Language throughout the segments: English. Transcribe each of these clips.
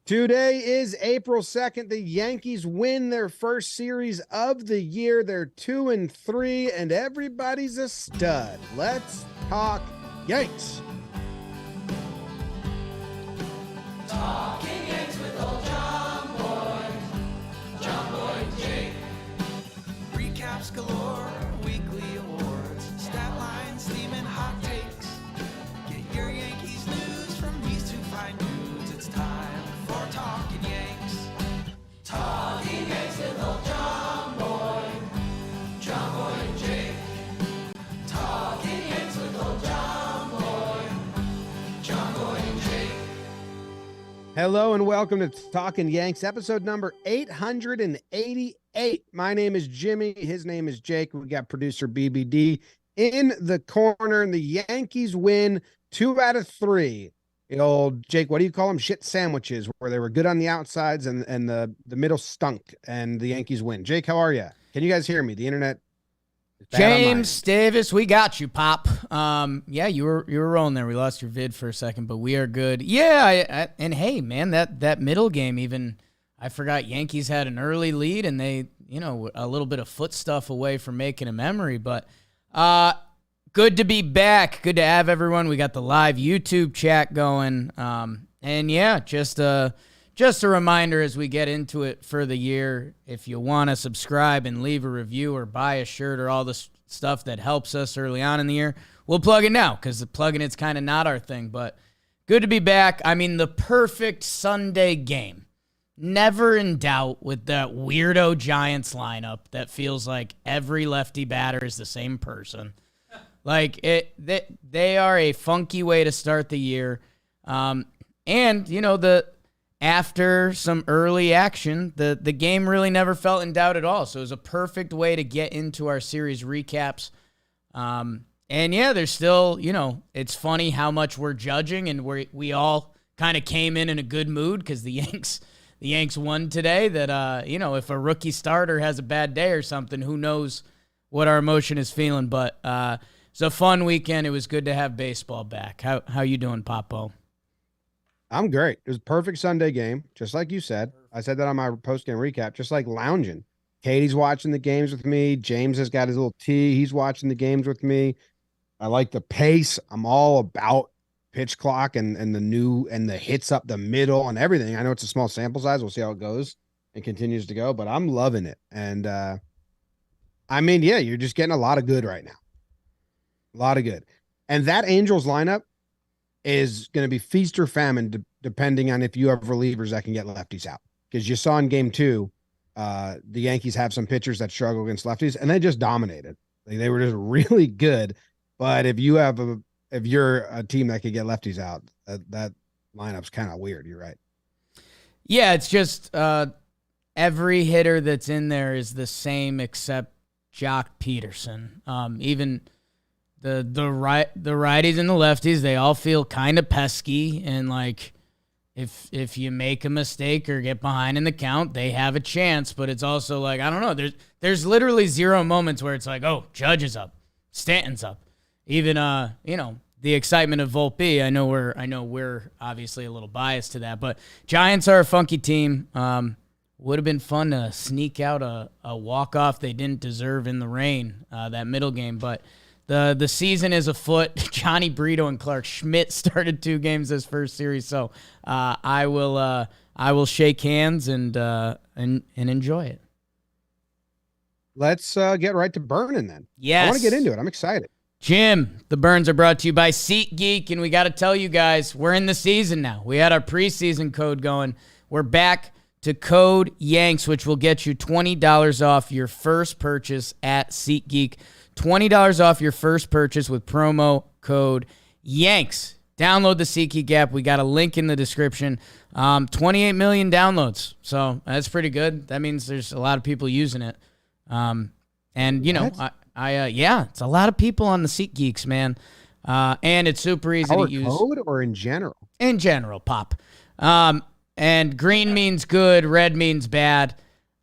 Today is April 2nd. The Yankees win their first series of the year. They're 2-3, and everybody's a stud. Let's talk Yanks. Talking Yanks with old Jomboy Jake. Recaps galore, weekly awards, stat lines, theme, and hot takes. Get your Yankees news from these two fine dudes. It's time for Talking Yanks. Talking Yanks with old Jomboy and Jake. Talking Yanks with old Jomboy and Jake. Hello and welcome to Talking Yanks, episode number 888. My name is Jimmy. His name is Jake. We got producer BBD in the corner, and the Yankees win 2 out of 3. The old Jake, what do you call them? Shit sandwiches, where they were good on the outsides and the middle stunk, and the Yankees win. Jake, how are you? Can you guys hear me? The internet. James Davis, we got you, Pop. Yeah, you were rolling there. We lost your vid for a second, but we are good. Yeah, and hey, man, that middle game, even I forgot Yankees had an early lead, and they, a little bit of foot stuff away from making a memory. But good to be back. Good to have everyone. We got the live YouTube chat going. And yeah, just a reminder as we get into it for the year, if you want to subscribe and leave a review or buy a shirt or all the stuff that helps us early on in the year, we'll plug it now because the plugging it's kind of not our thing. But good to be back. I mean, the perfect Sunday game. Never in doubt with that weirdo Giants lineup that feels like every lefty batter is the same person. Like, they are a funky way to start the year. After some early action, the game really never felt in doubt at all. So it was a perfect way to get into our series recaps. And yeah, there's still, it's funny how much we're judging, and we all kind of came in a good mood because the Yanks won today. That, if a rookie starter has a bad day or something, who knows what our emotion is feeling. But it's a fun weekend. It was good to have baseball back. How you doing, Popo? I'm great. It was a perfect Sunday game, just like you said. I said that on my post-game recap, just like lounging. Katie's watching the games with me. James has got his little tea. He's watching the games with me. I like the pace. I'm all about pitch clock and the hits up the middle and everything. I know it's a small sample size. We'll see how it goes and continues to go, but I'm loving it. And you're just getting a lot of good right now. A lot of good. And that Angels lineup is going to be feast or famine depending on if you have relievers that can get lefties out. Because you saw in game 2, the Yankees have some pitchers that struggle against lefties, and they just dominated. They were just really good. But if you're a team that can get lefties out, that lineup's kind of weird. You're right. Yeah, it's just every hitter that's in there is the same except Jock Peterson. Even the righties and the lefties, they all feel kind of pesky, and like if you make a mistake or get behind in the count, they have a chance. But it's also like, I don't know, there's literally zero moments where it's like, oh, Judge is up, Stanton's up. Even the excitement of Volpe. I know we're obviously a little biased to that, but Giants are a funky team. Would have been fun to sneak out a walk-off they didn't deserve in the rain, that middle game, but the season is afoot. Jhony Brito and Clarke. Schmidt started 2 games this first series, so I will shake hands and enjoy it. Let's get right to burning then. Yes. I want to get into it. I'm excited. Jim, the burns are brought to you by SeatGeek, and we got to tell you guys, we're in the season now. We had our preseason code going. We're back to code Yanks, which will get you $20 off your first purchase at SeatGeek. $20 off your first purchase with promo code Yanks. Download the SeatGeek app. We got a link in the description. 28 million downloads. So that's pretty good. That means there's a lot of people using it. It's a lot of people on the SeatGeeks, man. And it's super easy to use. Code or in general? In general, Pop. And green means good, red means bad.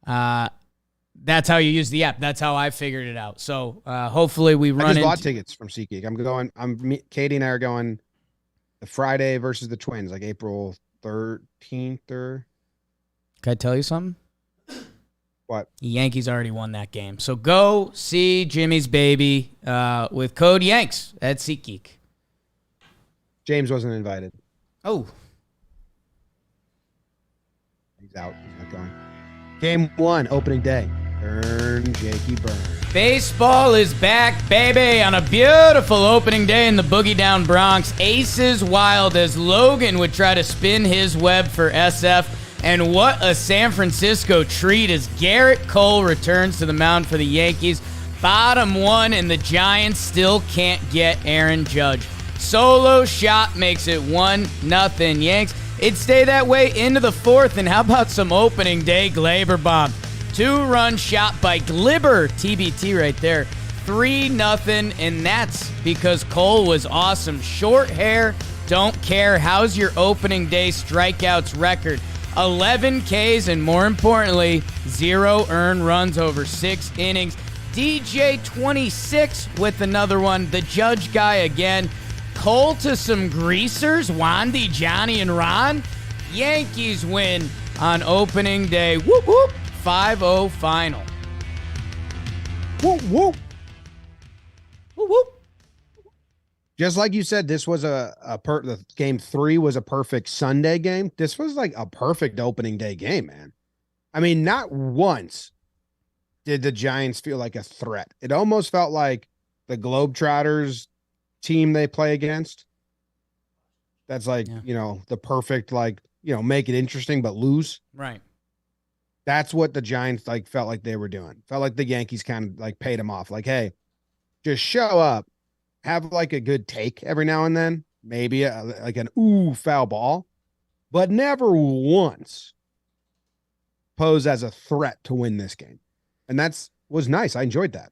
That's how you use the app. That's how I figured it out. So hopefully we run. I just bought tickets from SeatGeek. Katie and I are going the Friday versus the Twins, like April 13th or Can I tell you something? what? The Yankees already won that game. So go see Jimmy's baby with code Yanks at SeatGeek. James wasn't invited. Oh. He's out. He's not going. Game 1, opening day. Burn, Jakey, burn. Baseball is back, baby, on a beautiful opening day in the Boogie Down Bronx. Aces wild as Logan would try to spin his web for SF. And what a San Francisco treat as Gerrit Cole returns to the mound for the Yankees. Bottom one, and the Giants still can't get Aaron Judge. Solo shot makes it 1-0 Yanks. It'd stay that way into the fourth, and how about some opening day Gleyber bomb? 2-run shot by Gleyber, TBT right there. 3-0, and that's because Cole was awesome. Short hair, don't care. How's your opening day strikeouts record? 11 Ks, and more importantly, 0 earned runs over 6 innings. DJ 26 with another one. The Judge guy again. Cole to some greasers, Wandy, Jhony, and Ron. Yankees win on opening day. Whoop, whoop. 5-0 final. Whoop, whoop. Whoop, whoop. Just like you said, this was the game 3 was a perfect Sunday game. This was like a perfect opening day game, man. I mean, not once did the Giants feel like a threat. It almost felt like the Globetrotters team they play against. That's like, the perfect, make it interesting, but lose. Right. That's what the Giants felt like they were doing. Felt like the Yankees kind of paid them off. Like, hey, just show up, have a good take every now and then, maybe an foul ball, but never once pose as a threat to win this game. And was nice. I enjoyed that.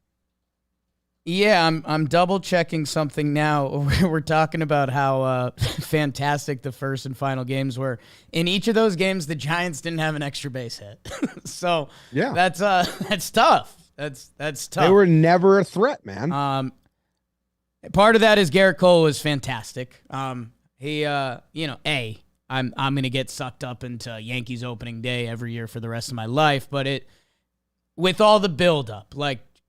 Yeah, I'm double checking something now. We're talking about how fantastic the first and final games were. In each of those games, the Giants didn't have an extra base hit. So yeah, that's tough. That's tough. They were never a threat, man. Part of that is Gerrit Cole was fantastic. He I'm gonna get sucked up into Yankees opening day every year for the rest of my life, but with all the buildup,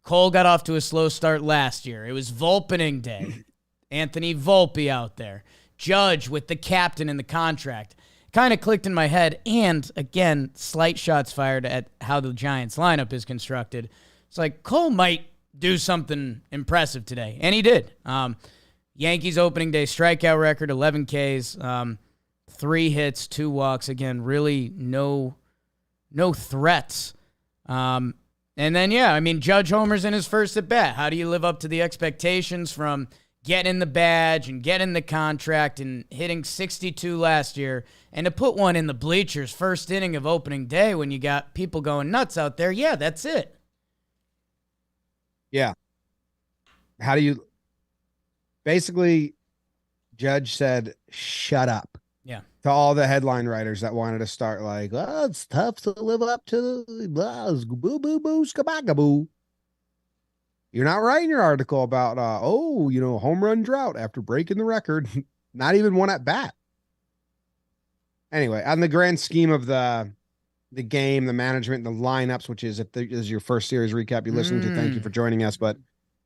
Cole got off to a slow start last year. It was Volpening day. Anthony Volpe out there. Judge with the captain in the contract. Kind of clicked in my head. And, again, slight shots fired at how the Giants lineup is constructed. It's like Cole might do something impressive today. And he did. Yankees opening day strikeout record, 11 Ks, 3 hits, 2 walks. Again, really no threats. And then, Judge homers in his first at bat. How do you live up to the expectations from getting the badge and getting the contract and hitting 62 last year and to put one in the bleachers first inning of opening day when you got people going nuts out there? Yeah, that's it. Yeah. How do you basically Judge said, shut up. Yeah. To all the headline writers that wanted to start it's tough to live up to the boo, boo, boo, skabagaboo. You're not writing your article about, home run drought after breaking the record. Not even one at bat. Anyway, on the grand scheme of the game, the management, the lineups, which is, if this is your first series recap you're listening to, thank you for joining us. But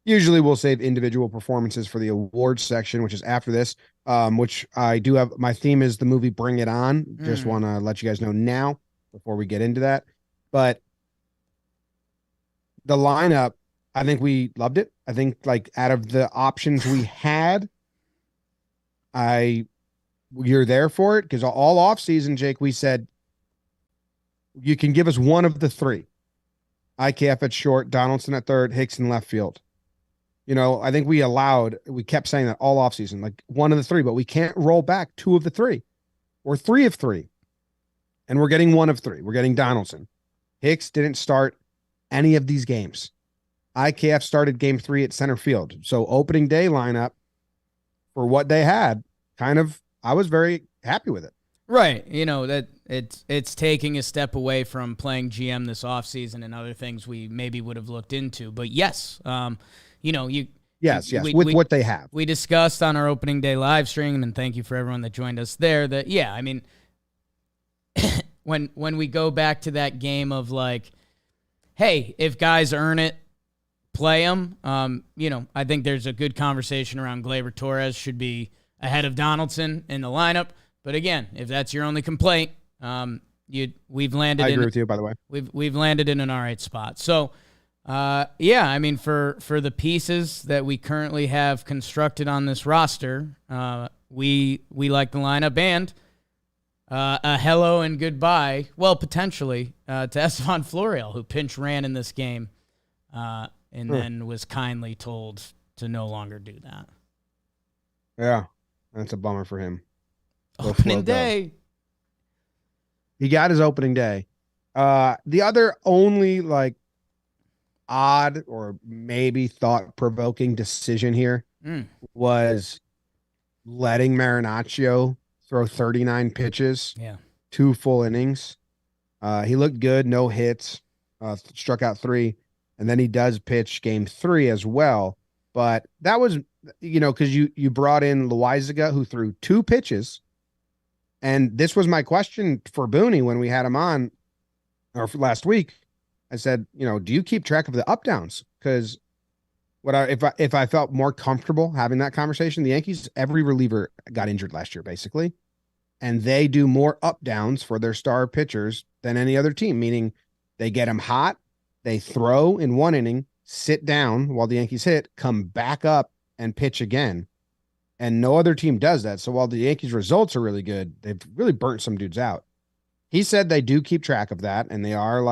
usually we'll save individual performances for the awards section, which is after this, which I do have. My theme is the movie Bring It On. Just want to let you guys know now before we get into that. But the lineup, I think we loved it. I think out of the options we had, you're there for it because all offseason, Jake, we said you can give us one of the 3. IKF at short, Donaldson at third, Hicks in left field. I think we kept saying that all offseason, one of the 3, but we can't roll back 2 of the 3 or 3 of 3. And we're getting 1 of 3. We're getting Donaldson. Hicks didn't start any of these games. IKF started game 3 at center field. So opening day lineup for what they had, I was very happy with it. Right. That it's taking a step away from playing GM this offseason and other things we maybe would have looked into. But yes, Yes, with what they have. We discussed on our opening day live stream, and thank you for everyone that joined us there, that, when we go back to that game of like, hey, if guys earn it, play them. I think there's a good conversation around Gleyber Torres should be ahead of Donaldson in the lineup. But again, if that's your only complaint, we've landed. I agree with you, by the way. We've landed in an all right spot. So, for the pieces that we currently have constructed on this roster, we like the lineup, and a hello and goodbye, well, potentially, to Estevan Florial, who pinch ran in this game, and then was kindly told to no longer do that. Yeah, that's a bummer for him. Opening day. He got his opening day. The other only odd or maybe thought-provoking decision here was letting Marinaccio throw 39 pitches, 2 full innings. He looked good, no hits, struck out 3, and then he does pitch game 3 as well. But that was, because you brought in Loaizaga, who threw 2 pitches. And this was my question for Booney when we had him on, or last week. I said, do you keep track of the up downs? Because if I felt more comfortable having that conversation, the Yankees, every reliever got injured last year, basically. And they do more up downs for their star pitchers than any other team, meaning they get them hot, they throw in 1 inning, sit down while the Yankees hit, come back up and pitch again. And no other team does that. So while the Yankees' results are really good, they've really burnt some dudes out. He said they do keep track of that, and they are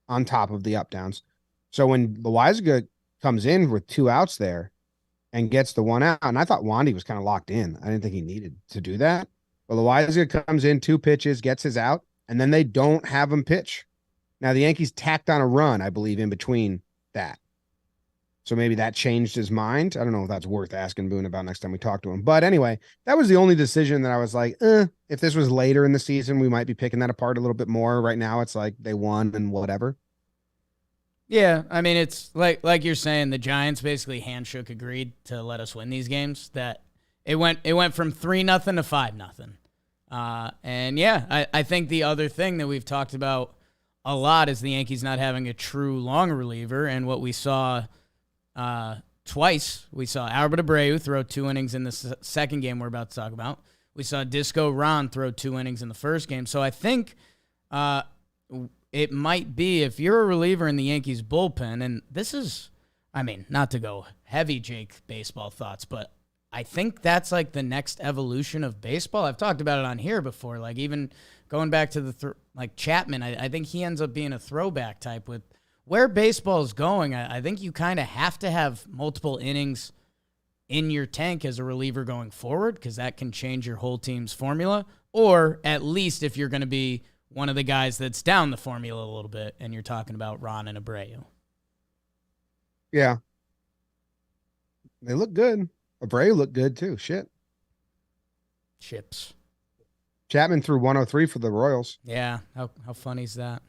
on top of the up downs. So when Loaizaga comes in with 2 outs there and gets the 1 out, and I thought Wandy was kind of locked in. I didn't think he needed to do that. But Loaizaga comes in, 2 pitches, gets his out, and then they don't have him pitch. Now the Yankees tacked on a run, I believe, in between that. So maybe that changed his mind. I don't know if that's worth asking Boone about next time we talk to him. But anyway, that was the only decision that I was like, if this was later in the season, we might be picking that apart a little bit more. Right now, it's like they won and whatever. Yeah, I mean, it's like you're saying, the Giants basically handshook agreed to let us win these games. That it went from 3-0 to 5-0. And yeah, I think the other thing that we've talked about a lot is the Yankees not having a true long reliever, and what we saw twice. We saw Albert Abreu throw 2 innings in the second game we're about to talk about. We saw Disco Ron throw 2 innings in the first game. So I think it might be, if you're a reliever in the Yankees bullpen, and this is, not to go heavy Jake baseball thoughts, but I think that's the next evolution of baseball. I've talked about it on here before, even going back to the Chapman. I think he ends up being a throwback type with where baseball is going. I think you kind of have to have multiple innings in your tank as a reliever going forward, because that can change your whole team's formula, or at least if you're going to be one of the guys that's down the formula a little bit, and you're talking about Ron and Abreu. Yeah. They look good. Abreu looked good too. Shit. Chips. Chapman threw 103 for the Royals. Yeah. How funny is that?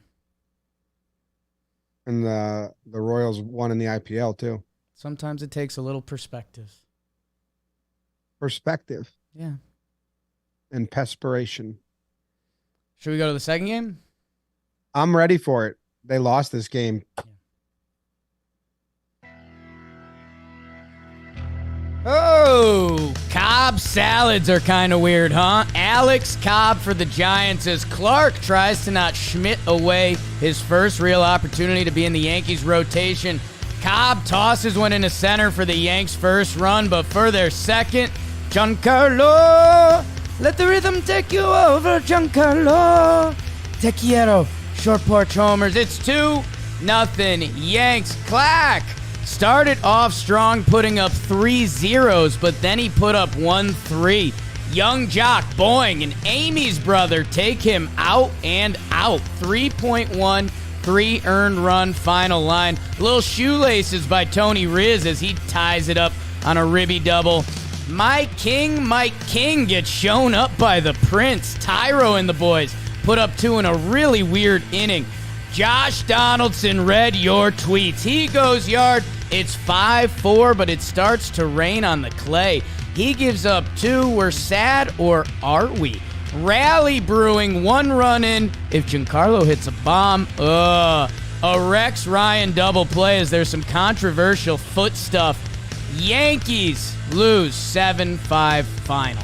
And the Royals won in the IPL too. Sometimes it takes a little perspective. Yeah. And perspiration. Should we go to the second game? I'm ready for it. They lost this game. Oh, Cobb salads are kind of weird, huh? Alex Cobb for the Giants as Clarke tries to knock Schmidt away, his first real opportunity to be in the Yankees rotation. Cobb tosses one into center for the Yanks' first run, but for their second, Giancarlo, let the rhythm take you over, Giancarlo. Te quiero, short porch homers. It's 2-0 Yanks. Clarke started off strong, putting up 3 zeros, but then he put up 1-3. Young Jock Boing and Amy's brother take him out and out. 3.1, 3 earned run final line. Little shoelaces by Tony Riz as he ties it up on a ribby double. Mike King gets shown up by the Prince. Tyro and the boys put up 2 in a really weird inning. Josh Donaldson read your tweets. He goes yard. It's 5-4, but it starts to rain on the clay. He gives up 2. We're sad, or are we? Rally brewing, 1 run in. If Giancarlo hits a bomb, a Rex Ryan double play as there's some controversial foot stuff. Yankees lose 7-5 final.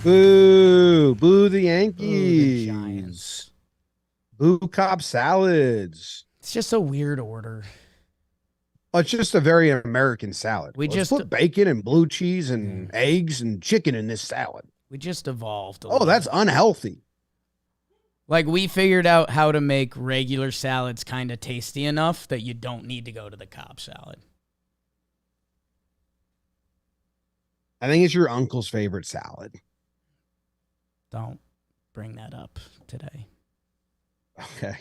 Boo. Boo the Boo the Yankees. Giants. Boo Cobb salads. It's just a weird order. Oh, it's just a very American salad. We Let's just put bacon and blue cheese and eggs and chicken in this salad. We just evolved a Oh, little. that's unhealthy. Like, we figured out how to make regular salads kind of tasty enough that you don't need to go to the Cobb salad. I think it's your uncle's favorite salad. Don't bring that up today. Okay.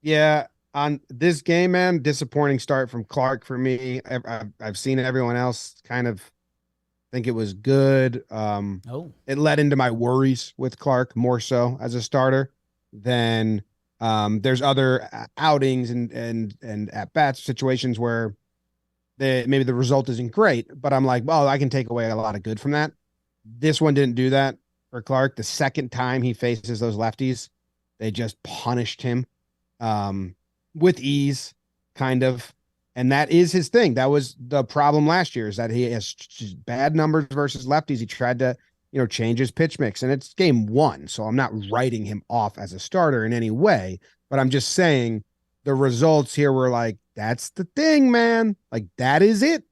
Yeah, on this game, man, disappointing start from Clarke for me. I've seen everyone else kind of think it was good. It led into my worries with Clarke more so as a starter than there's other outings and at bats situations where maybe the result isn't great, but I'm like, well, I can take away a lot of good from that. This one didn't do that for Clarke. The second time he faces those lefties, they just punished him with ease, kind of. And that is his thing. That was the problem last year, is that he has bad numbers versus lefties. He tried to, change his pitch mix, and it's game 1. So I'm not writing him off as a starter in any way, but I'm just saying the results here were like, that's the thing, man. Like, that is it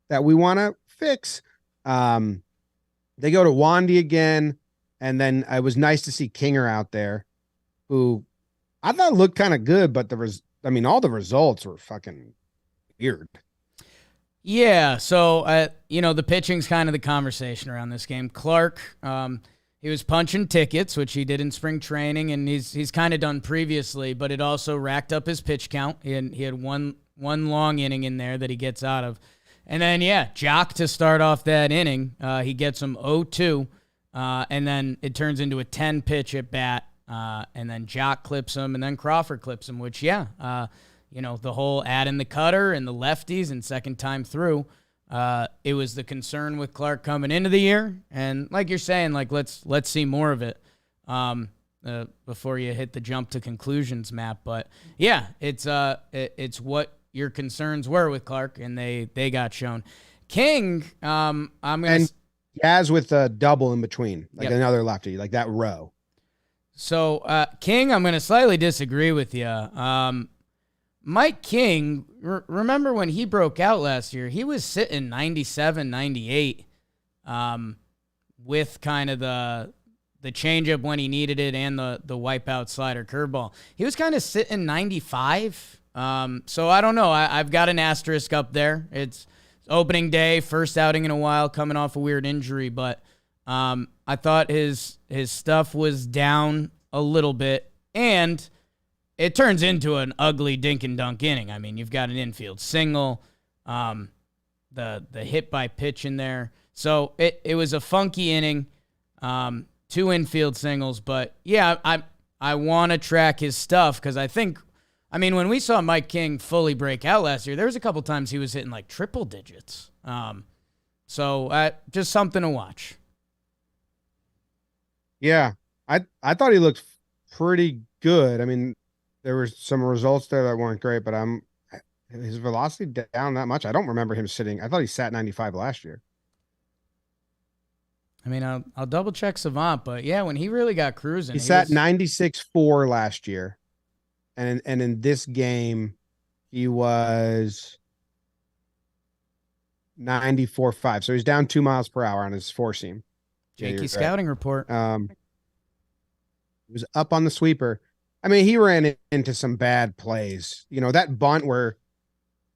that we want to fix. They go to Wandy again, and then it was nice to see Kinger out there, who I thought looked kind of good, but all the results were fucking weird. Yeah, so the pitching's kind of the conversation around this game. Clarke, he was punching tickets, which he did in spring training, and he's kind of done previously, but it also racked up his pitch count. He had one long inning in there that he gets out of. And then, Jock to start off that inning. He gets him 0-2, and then it turns into a 10-pitch at bat, and then Jock clips him, and then Crawford clips him, which, the whole add in the cutter and the lefties and second time through, it was the concern with Clarke coming into the year. And like you're saying, like, let's see more of it before you hit the jump to conclusions map. But, yeah, it's what your concerns were with Clarke, and they got shown. King, I'm going to... Yaz with a double in between, another lefty, like that row. So, King, I'm going to slightly disagree with you. Mike King, remember when he broke out last year, he was sitting 97, 98 with kind of the changeup when he needed it and the wipeout slider curveball. He was kind of sitting 95. So I don't know. I've got an asterisk up there. It's opening day, first outing in a while, coming off a weird injury, but I thought his stuff was down a little bit, and it turns into an ugly dink and dunk inning. I mean, you've got an infield single, the hit by pitch in there. So it was a funky inning, 2 infield singles. But, yeah, I want to track his stuff because when we saw Mike King fully break out last year, there was a couple times he was hitting like triple digits. So just something to watch. Yeah, I thought he looked pretty good. I mean, there were some results there that weren't great, but his velocity down that much. I don't remember him sitting. I thought he sat 95 last year. I mean, I'll double check Savant, but yeah, when he really got cruising, he sat 96.4 last year, and in this game, he was 94.5. So he's down 2 miles per hour on his four seam. Yankee scouting report. He was up on the sweeper. I mean, he ran into some bad plays. That bunt where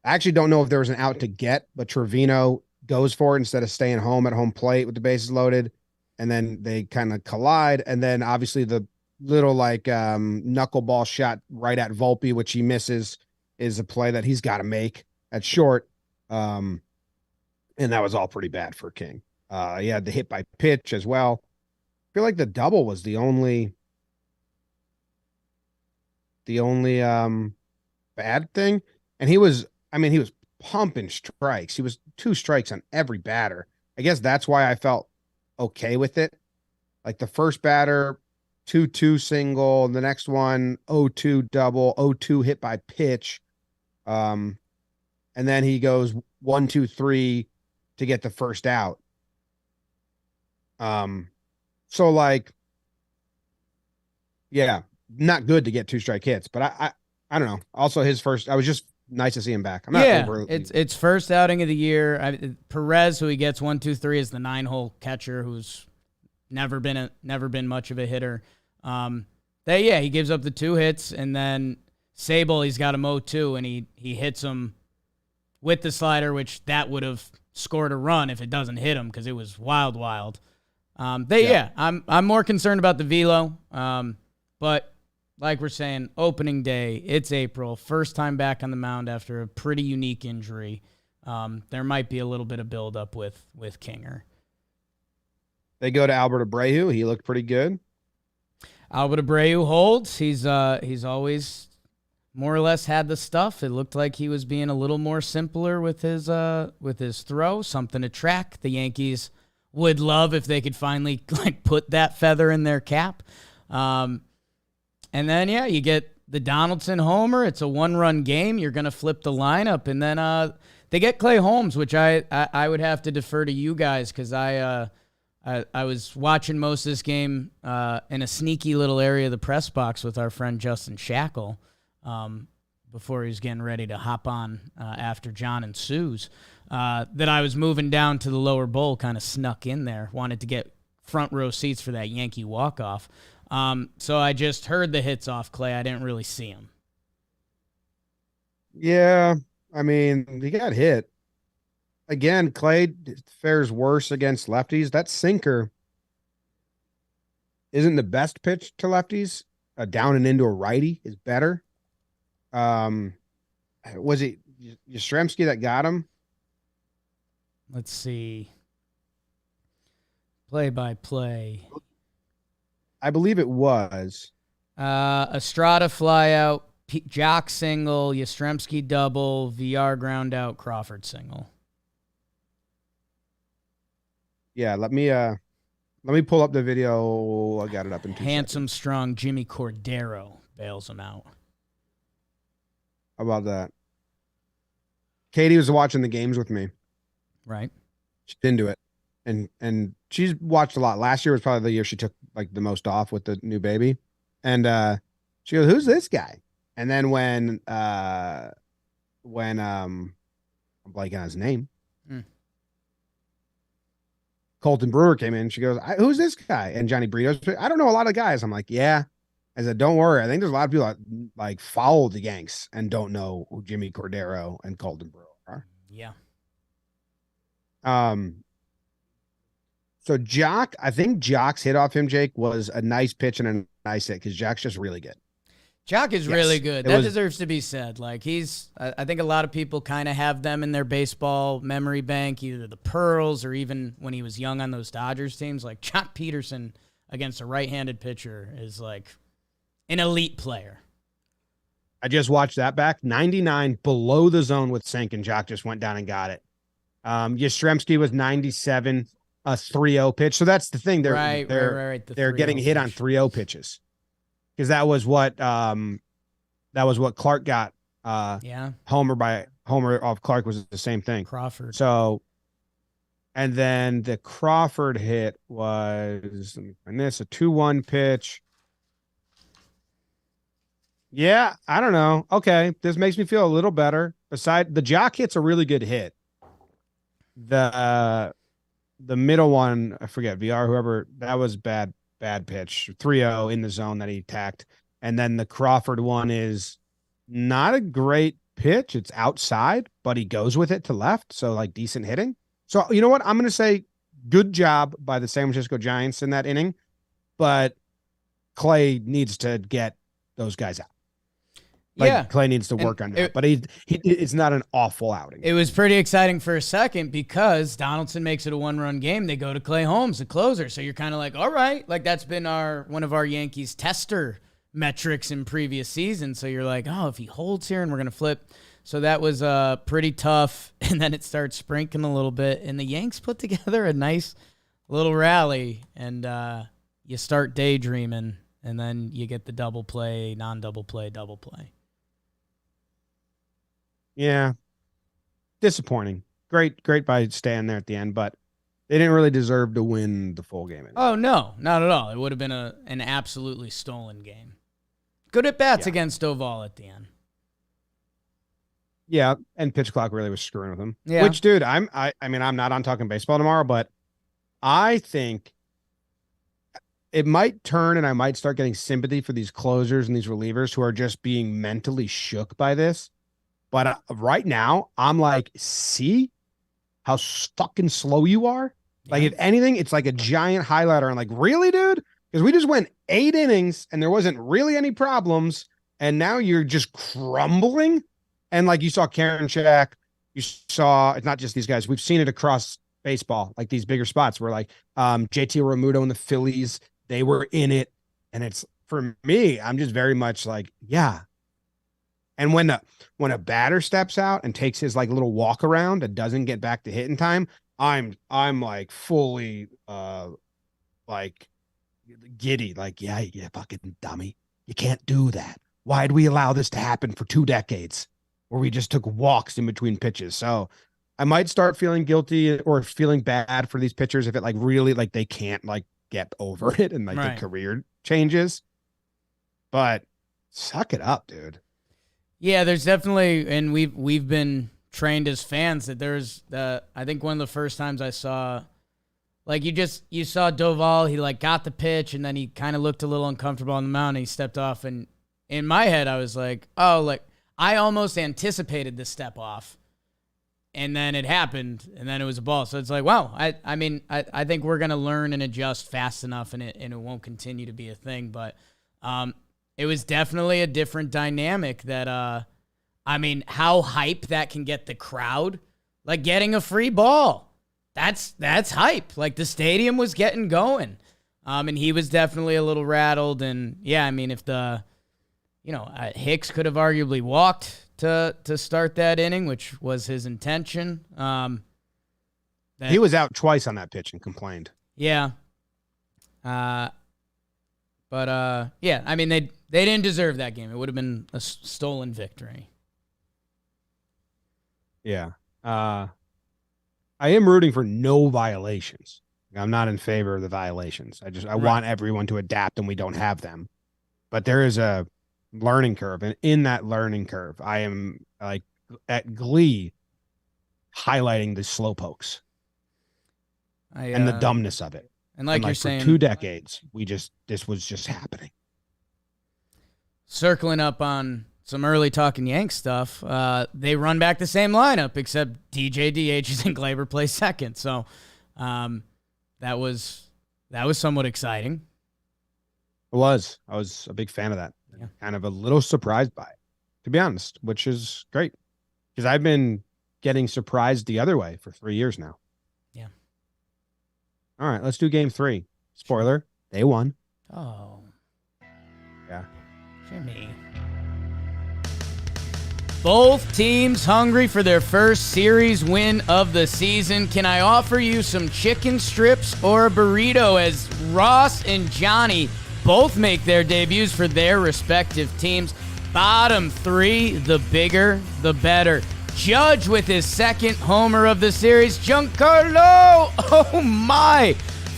I actually don't know if there was an out to get, but Trevino goes for it instead of staying home at home plate with the bases loaded. And then they kind of collide. And then obviously the little knuckleball shot right at Volpe, which he misses, is a play that he's got to make at short. And that was all pretty bad for King. He had the hit by pitch as well. I feel like the double was the only bad thing. And he was pumping strikes. He was 2 strikes on every batter. I guess that's why I felt okay with it. Like the first batter, 2-2 single, the next one 0-2 double, 0-2 hit by pitch. And then he goes 1-2-3 to get the first out. So like, yeah, not good to get 2 strike hits, but I don't know. Also, his first, I was just nice to see him back. I'm not over. It's first outing of the year. Perez, who he gets 1-2-3, is the 9-hole catcher who's never been much of a hitter. He gives up the 2 hits, and then Sable, he's got him 0-2, and he hits him with the slider, which that would have scored a run if it doesn't hit him because it was wild. I'm more concerned about the velo. But like we're saying, opening day, it's April, first time back on the mound after a pretty unique injury. There might be a little bit of buildup with Kinger. They go to Albert Abreu. He looked pretty good. Albert Abreu holds. He's always more or less had the stuff. It looked like he was being a little more simpler with his throw, something to track. The Yankees would love if they could finally put that feather in their cap. And then, you get the Donaldson homer. It's a 1-run game. You're going to flip the lineup. And then they get Clay Holmes, which I would have to defer to you guys because I was watching most of this game in a sneaky little area of the press box with our friend Justin Shackle before he was getting ready to hop on after John and Sue's. That I was moving down to the lower bowl, kind of snuck in there, wanted to get front row seats for that Yankee walk-off. So I just heard the hits off Clay. I didn't really see him. Yeah, I mean, he got hit. Again, Clay fares worse against lefties. That sinker isn't the best pitch to lefties. Down and into a righty is better. Was it Yastrzemski that got him? Let's see. Play-by-play. I believe it was. Estrada flyout, Jock single, Yastrzemski double, VR ground out, Crawford single. Yeah, let me pull up the video. I got it up in 2 Handsome, seconds. strong Jimmy Cordero bails him out. How about that? Katie was watching the games with me. Right. She's into it. And she's watched a lot. Last year was probably the year she took like the most off with the new baby. And she goes, "Who's this guy?" And then when I'm blanking on his name. Colton Brewer came in. She goes, "Who's this guy?" And Jhony Brito. I don't know a lot of guys. I'm like, yeah. I said, "Don't worry. I think there's a lot of people that like follow the Yanks and don't know who Jimmy Cordero and Colton Brewer are." Yeah. So Jock, I think Jock's hit off him, Jake, was a nice pitch and a nice hit because Jock's just really good. Jock is really good. That deserves to be said. Like I think a lot of people kind of have them in their baseball memory bank, either the Pearls or even when he was young on those Dodgers teams. Like Jock Peterson against a right-handed pitcher is like an elite player. I just watched that back. 99 below the zone with sink, and Jock just went down and got it. Yastrzemski was 97, a 3-0 pitch. So that's the thing. They're they're getting hit on 3-0 pitches. Because that was what Clarke got. Homer off Clarke was the same thing. Crawford. So, and then the Crawford hit was, let me find this, a 2-1 pitch. Yeah, I don't know. Okay, this makes me feel a little better. Beside the Jock hit's a really good hit. The middle one, I forget, VR, whoever, that was bad pitch. 3-0 in the zone that he tacked. And then the Crawford one is not a great pitch. It's outside, but he goes with it to left. So like decent hitting. So you know what? I'm going to say good job by the San Francisco Giants in that inning, but Clay needs to get those guys out. Clay needs to work on that, but it's not an awful outing. It was pretty exciting for a second because Donaldson makes it a 1-run game. They go to Clay Holmes, the closer. So you're kind of like, all right, like that's been one of our Yankees tester metrics in previous seasons. So you're like, oh, if he holds here and we're going to flip. So that was pretty tough, and then it started sprinkling a little bit, and the Yanks put together a nice little rally, and you start daydreaming, and then you get the double play, non-double play, double play. Yeah. Disappointing. Great by staying there at the end, but they didn't really deserve to win the full game. Oh, no, not at all. It would have been an absolutely stolen game. Good at bats against Doval at the end. Yeah, and pitch clock really was screwing with him. Yeah. Which, dude, I mean, I'm not on Talking Baseball tomorrow, but I think it might turn, and I might start getting sympathy for these closers and these relievers who are just being mentally shook by this. But right now, I'm like, see how fucking slow you are? Like, if anything, it's like a giant highlighter. I'm like, really, dude? Because we just went 8 innings, and there wasn't really any problems, and now you're just crumbling. And like you saw Karen Shack, you saw, it's not just these guys. We've seen it across baseball, like these bigger spots where like JT Realmuto and the Phillies, they were in it. And it's, for me, I'm just very much like, yeah. And when a batter steps out and takes his like little walk around and doesn't get back to hitting time, I'm like fully like giddy. Like, yeah, you fucking dummy. You can't do that. Why'd we allow this to happen for 2 decades? Where we just took walks in between pitches. So I might start feeling guilty or feeling bad for these pitchers if it like really like they can't like get over it and like the career changes. But suck it up, dude. Yeah, there's definitely, and we've been trained as fans that there's I think one of the first times I saw, like you saw Doval, he like got the pitch and then he kind of looked a little uncomfortable on the mound and he stepped off, and in my head I was like, oh, like I almost anticipated this step off, and then it happened, and then it was a ball. So it's like, wow, I mean, I think we're going to learn and adjust fast enough, and it won't continue to be a thing. But it was definitely a different dynamic that, I mean, how hype that can get the crowd, like getting a free ball. That's hype. Like the stadium was getting going, and he was definitely a little rattled. And yeah, I mean, if Hicks could have arguably walked to start that inning, which was his intention. He was out twice on that pitch and complained. Yeah. Yeah, I mean, they didn't deserve that game. It would have been a stolen victory. Yeah. I am rooting for no violations. I'm not in favor of the violations. I want everyone to adapt, and we don't have them. But there is a learning curve, and in that learning curve, I am like at Glee highlighting the slowpokes and the dumbness of it. And like you're saying, for 2 decades, this was just happening. Circling up on some early Talkin Yanks stuff, they run back the same lineup except DJ DHs and Gleyber plays second. So that was somewhat exciting. It was. I was a big fan of that. Yeah. Kind of a little surprised by it, to be honest, which is great because I've been getting surprised the other way for 3 years now. Yeah. All right, let's do game 3. Spoiler, they won. Oh. Yeah. Jimmy. Both teams hungry for their first series win of the season. Can I offer you some chicken strips or a burrito as Ross and Jhony both make their debuts for their respective teams? Bottom 3, the bigger, the better. Judge with his second homer of the series. Giancarlo, oh my.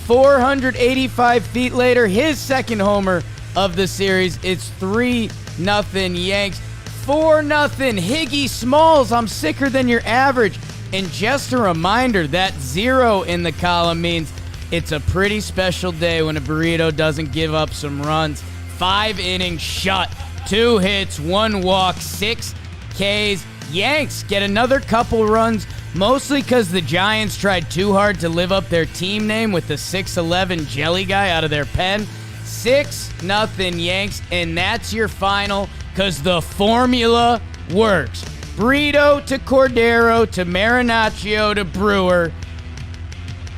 485 feet later, his second homer of the series. It's 3-0 Yanks. 4-0 Higgy Smalls. I'm sicker than your average. And just a reminder, that 0 in the column means it's a pretty special day when a burrito doesn't give up some runs. 5 innings shut, 2 hits, 1 walk, 6 Ks. Yanks get another couple runs, mostly because the Giants tried too hard to live up their team name with the 6'11 jelly guy out of their pen. 6-0 Yanks, and that's your final because the formula works. Brito to Cordero to Marinaccio to Brewer.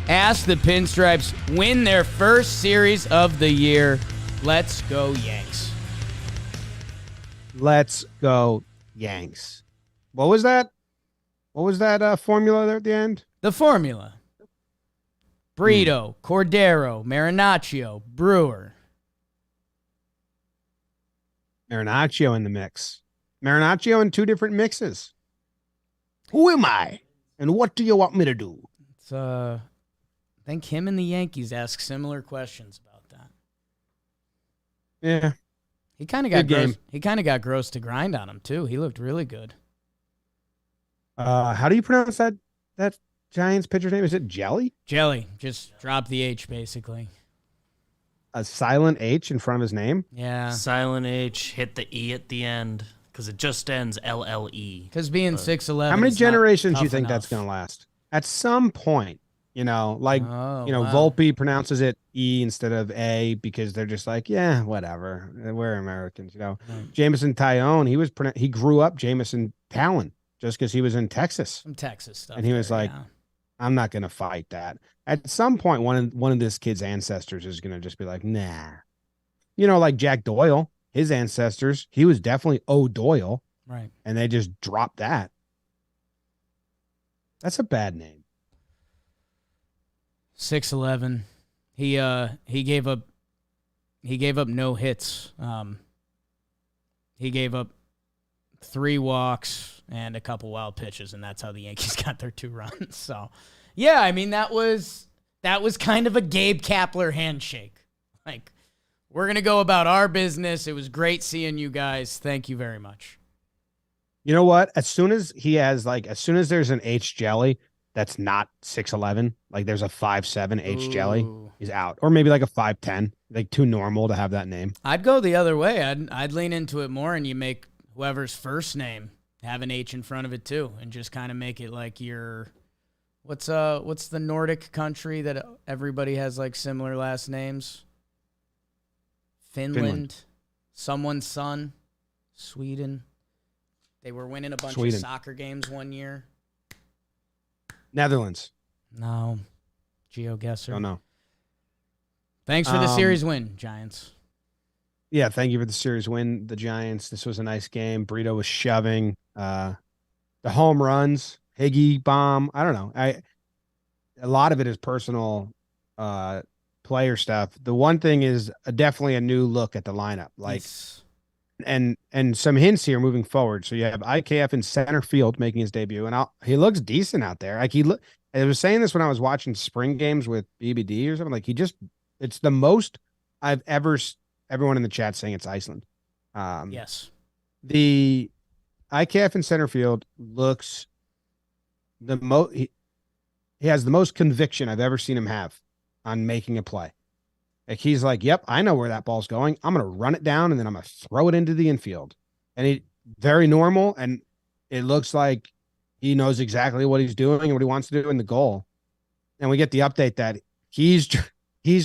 Ask the Pinstripes win their first series of the year. Let's go Yanks. Let's go Yanks. What was that? What was that formula there at the end? The formula. Brito, Cordero, Marinaccio, Brewer. Marinaccio in the mix. Marinaccio in 2 different mixes. Who am I? And what do you want me to do? It's, I think him and the Yankees ask similar questions about that. Yeah. He kind of got gross to grind on him too. He looked really good. How do you pronounce that Giants pitcher's name? Is it Jelly? Jelly. Just drop the H basically. A silent H in front of his name? Yeah. Silent H, hit the E at the end because it just ends LLE. Because being 6'11". How many generations do you think enough. that's going to last? At some point, Volpe pronounces it E instead of A because they're just like, yeah, whatever. We're Americans, Right. Jameson Tyone, he grew up Jameson Talon just because he was in Texas. Some Texas stuff. And he was like, I'm not going to fight that. At some point, one of this kid's ancestors is going to just be like, nah. Like Jack Doyle, his ancestors, he was definitely O'Doyle. Right. And they just dropped that. That's a bad name. 6'11". He gave up no hits. He gave up 3 walks and a couple wild pitches, and that's how the Yankees got their 2 runs. So, yeah, I mean that was kind of a Gabe Kapler handshake. Like, we're gonna go about our business. It was great seeing you guys. Thank you very much. You know what? As soon as there's an H Jelly that's not 6'11", like there's a 5'7" H Jelly, he's out. Or maybe like a 5'10", like too normal to have that name. I'd go the other way. I'd lean into it more, and you make whoever's first name have an H in front of it too, and just kind of make it like your what's the Nordic country that everybody has like similar last names? Finland. Someone's son, Sweden. They were winning a bunch of soccer games one year. Netherlands. No. GeoGuessr. Don't know. Thanks for the series win, Giants. Yeah, thank you for the series win, the Giants. This was a nice game. Brito was shoving. The home runs, Higgy bomb. I don't know. A lot of it is personal player stuff. The one thing is definitely a new look at the lineup. Like Yes. and some hints here moving forward. So you have IKF in center field making his debut, and he looks decent out there. Like I was saying this when I was watching spring games with BBD or something. Like it's the most I've ever. Everyone in the chat saying it's Iceland. Yes. The IKF in center field looks the most. He has the most conviction I've ever seen him have on making a play. Like he's like, yep, I know where that ball's going. I'm going to run it down and then I'm going to throw it into the infield. And he very normal. And it looks like he knows exactly what he's doing and what he wants to do in the goal. And we get the update that he's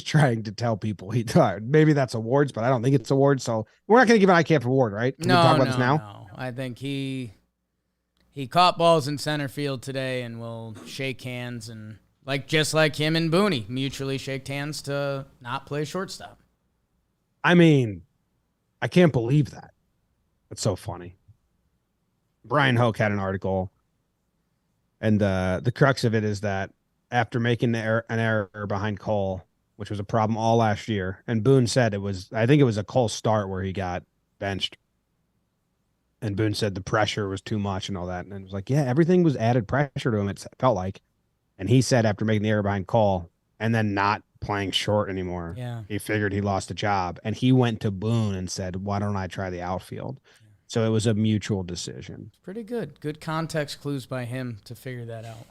trying to tell people maybe that's awards, but I don't think it's awards. So we're not going to give an IKF award, right? Can we talk about this now? No. I think he caught balls in center field today and will shake hands and just like him and Booney mutually shake hands to not play shortstop. I mean, I can't believe that. That's so funny. Brian Hoke had an article, and the crux of it is that after making an error behind Cole, which was a problem all last year, and Boone said I think it was a Cole start where he got benched. And Boone said the pressure was too much and all that. And it was like, yeah, everything was added pressure to him, it felt like. And he said after making the error behind Cole and then not playing short anymore, he figured he lost a job. And he went to Boone and said, why don't I try the outfield? Yeah. So it was a mutual decision. Pretty good. Good context clues by him to figure that out.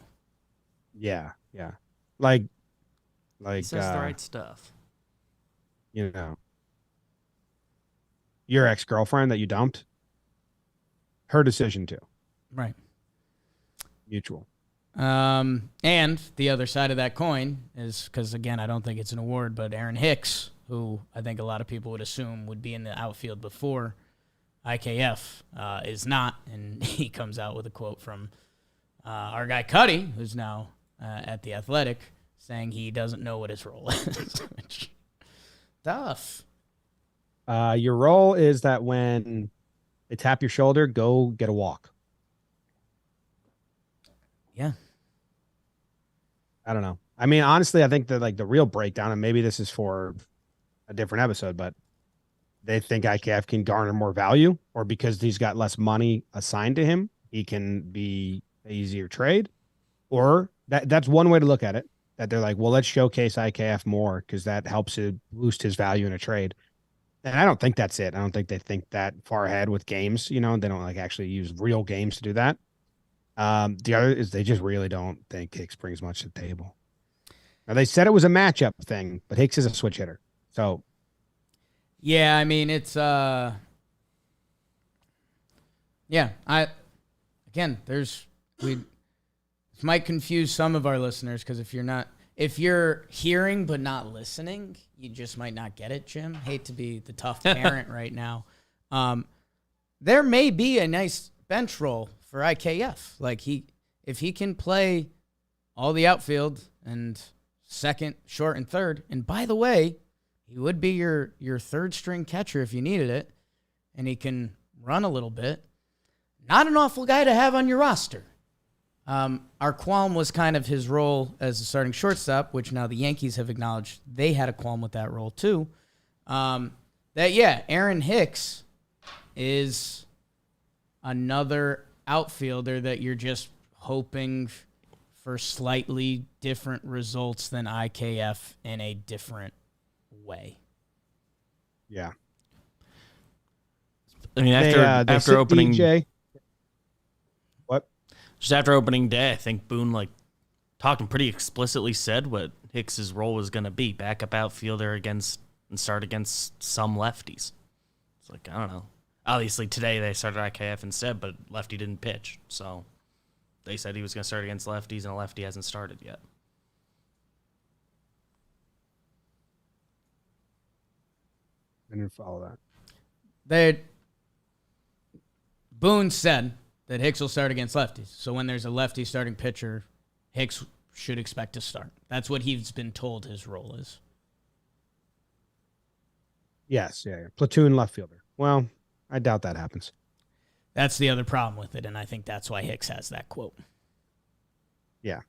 Yeah, yeah. Like he says the right stuff. Your ex-girlfriend that you dumped, her decision too. Right. Mutual. And the other side of that coin is, because again, I don't think it's an award, but Aaron Hicks, who I think a lot of people would assume would be in the outfield before IKF, is not. And he comes out with a quote from our guy Cuddy, who's now at the Athletic, saying he doesn't know what his role is. Which, tough. Your role is that when they tap your shoulder, go get a walk. Yeah. I don't know. I mean, honestly, I think that like the real breakdown, and maybe this is for a different episode, but they think IKF can garner more value, or because he's got less money assigned to him, he can be an easier trade. Or that's one way to look at it, that they're like, well, let's showcase IKF more because that helps to boost his value in a trade. And I don't think that's it. I don't think they think that far ahead with games. They don't like actually use real games to do that. The other is they just really don't think Hicks brings much to the table. Now they said it was a matchup thing, but Hicks is a switch hitter. So yeah, I mean it's this might confuse some of our listeners because if you're hearing but not listening, you just might not get it, Jim. Hate to be the tough parent right now. There may be a nice bench role for IKF. Like if he can play all the outfield and second, short, and third, and by the way, he would be your third string catcher if you needed it, and he can run a little bit. Not an awful guy to have on your roster. Our qualm was kind of his role as a starting shortstop, which now the Yankees have acknowledged they had a qualm with that role too. Aaron Hicks is another outfielder that you're just hoping for slightly different results than IKF in a different way. yeah. I mean, after opening DJ. What? Just after opening day, I think Boone talking pretty explicitly said what Hicks's role was going to be: backup outfielder and start against some lefties. It's like, I don't know. Obviously today they started IKF instead, but lefty didn't pitch, so they said he was going to start against lefties, and a lefty hasn't started yet. I didn't follow that. Boone said that Hicks will start against lefties. So when there's a lefty starting pitcher, Hicks should expect to start. That's what he's been told his role is. Yes, yeah. Platoon left fielder. Well, I doubt that happens. That's the other problem with it, and I think that's why Hicks has that quote. Yeah.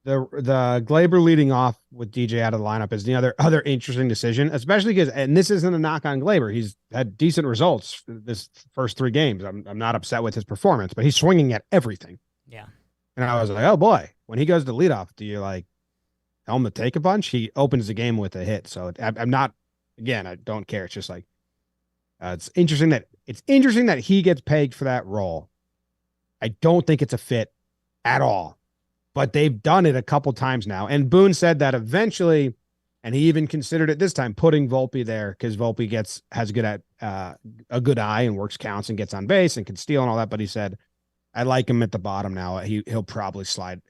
The Gleyber leading off with DJ out of the lineup is the other interesting decision, especially because, and this isn't a knock on Gleyber. He's had decent results this first 3 games. I'm not upset with his performance, but he's swinging at everything. Yeah. And I was like, oh boy, when he goes to leadoff, do you tell him to take a bunch? He opens the game with a hit. So I'm not, again, I don't care. It's just it's interesting that he gets pegged for that role. I don't think it's a fit at all. But they've done it a couple times now. And Boone said that eventually, and he even considered it this time, putting Volpe there because Volpe has a good eye and works counts and gets on base and can steal and all that. But he said, I like him at the bottom now. He'll probably slide.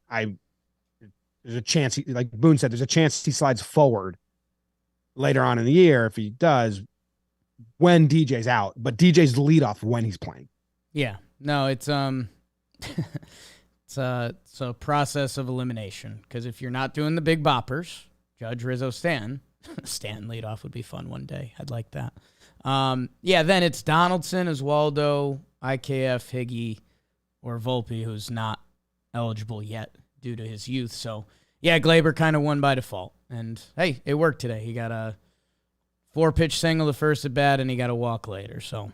There's a chance, like Boone said, there's a chance he slides forward later on in the year if he does when DJ's out. But DJ's leadoff when he's playing. Yeah. No, it's It's a process of elimination because if you're not doing the big boppers, Judge, Rizzo, Stan leadoff would be fun one day. I'd like that. Then it's Donaldson, Oswaldo, IKF, Higgy, or Volpe, who's not eligible yet due to his youth. So, yeah, Gleyber kind of won by default. And, hey, it worked today. He got a 4-pitch single the first at bat, and he got a walk later. So,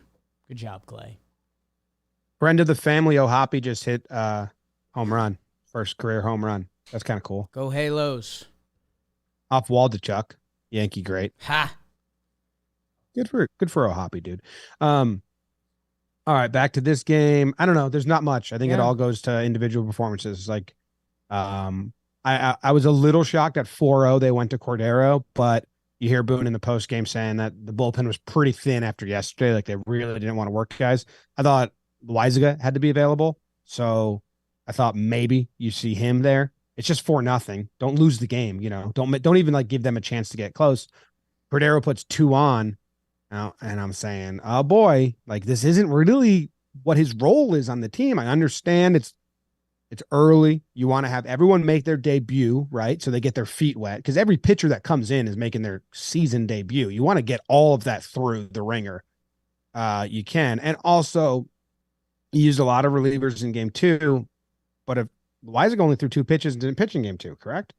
good job, Gley. Friend of the family, O'Hoppe, just hit home run. First career home run. That's kind of cool. Go Halos. Off Waldachuk. Yankee great. Ha! Good for O'Hoppe, dude. All right, back to this game. I don't know. There's not much. I think it all goes to individual performances. I was a little shocked at 4-0 they went to Cordero, but you hear Boone in the post game saying that the bullpen was pretty thin after yesterday. Like they really didn't want to work guys. I thought Loizaga had to be available, so I thought maybe you see him there. It's just 4-0. Don't lose the game. Don't even give them a chance to get close. Cordero puts 2 on. Now, and I'm saying, oh boy, this isn't really what his role is on the team. I understand it's early. You want to have everyone make their debut, right? So they get their feet wet because every pitcher that comes in is making their season debut. You want to get all of that through the ringer. You can. And also He used a lot of relievers in game 2, but if Loizaga only threw 2 pitches and didn't pitch in game 2, correct?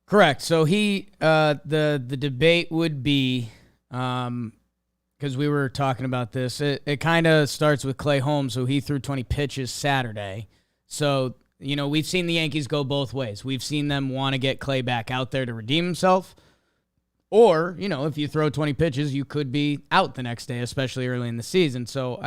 Correct. So the debate would be, because we were talking about this, it kind of starts with Clay Holmes, who he threw 20 pitches Saturday. So, we've seen the Yankees go both ways. We've seen them want to get Clay back out there to redeem himself. Or, if you throw 20 pitches, you could be out the next day, especially early in the season. So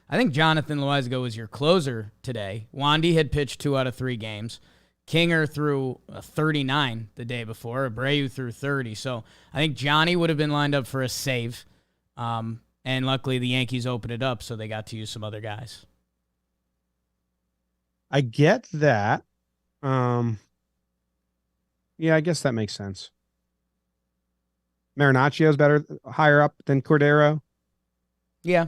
I think Jonathan Loizaga was your closer today. Wandy had pitched 2 out of 3 games. Kinger threw 39 the day before. Abreu threw 30. So I think Jhony would have been lined up for a save. And luckily the Yankees opened it up, so they got to use some other guys. I get that. Yeah, I guess that makes sense. Marinaccio's better higher up than Cordero. Yeah.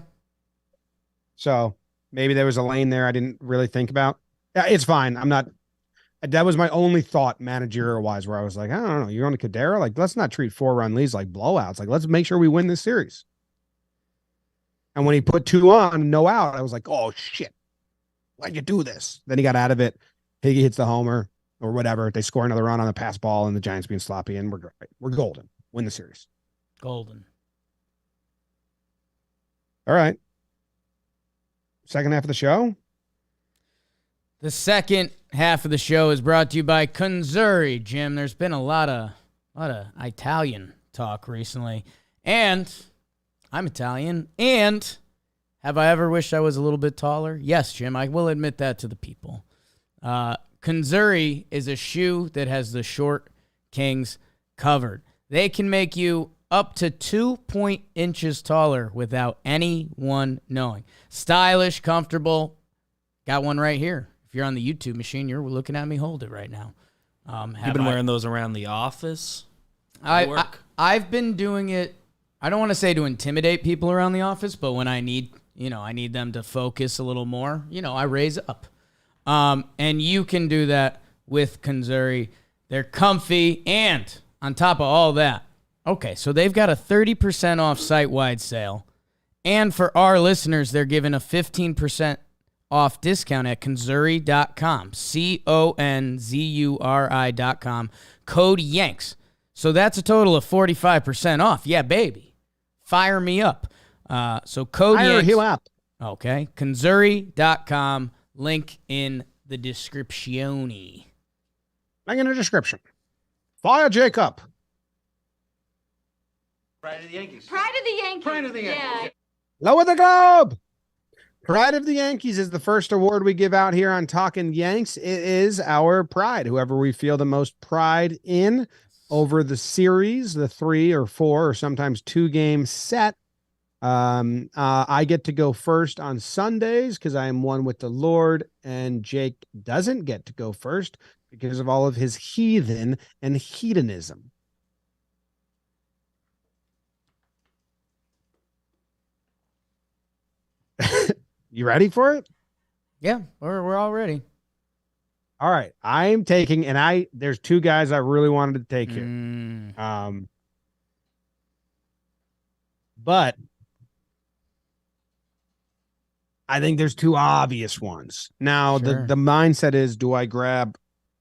So maybe there was a lane there I didn't really think about. Yeah, it's fine. That was my only thought managerial wise, where I was like, I don't know, you're on to Cordero. Like, let's not treat 4-run leads like blowouts. Like, let's make sure we win this series. And when he put 2 on, no out, I was like, oh shit, why'd you do this? Then he got out of it. Higgy hits the homer or whatever. They score another run on the pass ball, and the Giants being sloppy, and we're great. We're golden. Win the series. Golden. All right. Second half of the show. The second half of the show is brought to you by Kunzuri, Jim. There's been a lot of Italian talk recently, and I'm Italian. And have I ever wished I was a little bit taller? Yes, Jim. I will admit that to the people. Kunzuri is a shoe that has the short kings covered. They can make you up to 2 inches taller without anyone knowing. Stylish, comfortable. Got one right here. If you're on the YouTube machine, you're looking at me hold it right now. You've been wearing those around the office? I've been doing it, I don't want to say to intimidate people around the office, but when I need them to focus a little more, I raise up. And you can do that with Kunzuri. They're comfy, and on top of all that, okay, so they've got a 30% off site-wide sale. And for our listeners, they're giving a 15% off discount at Kunzuri.com. CONZURI.com. Code Yanks. So that's a total of 45% off. Yeah, baby. Fire me up. So code Fire Yanks. you up. Okay. Kunzuri.com. Link in the description. Link in the description. Fire Jacob. Pride of the Yankees. Pride of the Yankees. Pride of the Yankees. Yeah. Lower the globe. Pride of the Yankees is the first award we give out here on Talkin' Yanks. It is our pride. Whoever we feel the most pride in over the series, the 3 or 4 or sometimes 2 game set. I get to go first on Sundays because I am one with the Lord, and Jake doesn't get to go first because of all of his heathen and hedonism. You ready for it? Yeah, we're all ready. All right. I'm taking, and there's 2 guys I really wanted to take here. But I think there's 2 obvious ones. Now, Sure. the mindset is, do I grab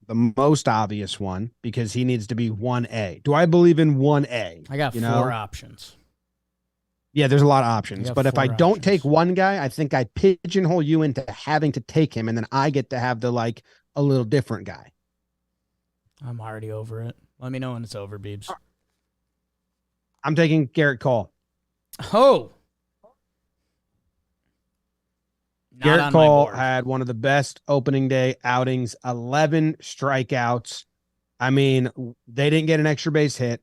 the most obvious one because he needs to be 1A? Do I believe in 1A? I got 4 options. Yeah, there's a lot of options. got But if 4 I don't options. take one guy, I think I pigeonhole you into having to take him, and then I get to have a little different guy. I'm already over it. Let me know when it's over, Beebs. I'm taking Gerrit Cole. Oh. Not Gerrit on my Cole board. had one of the best opening day outings, 11 strikeouts. I mean, they didn't get an extra base hit.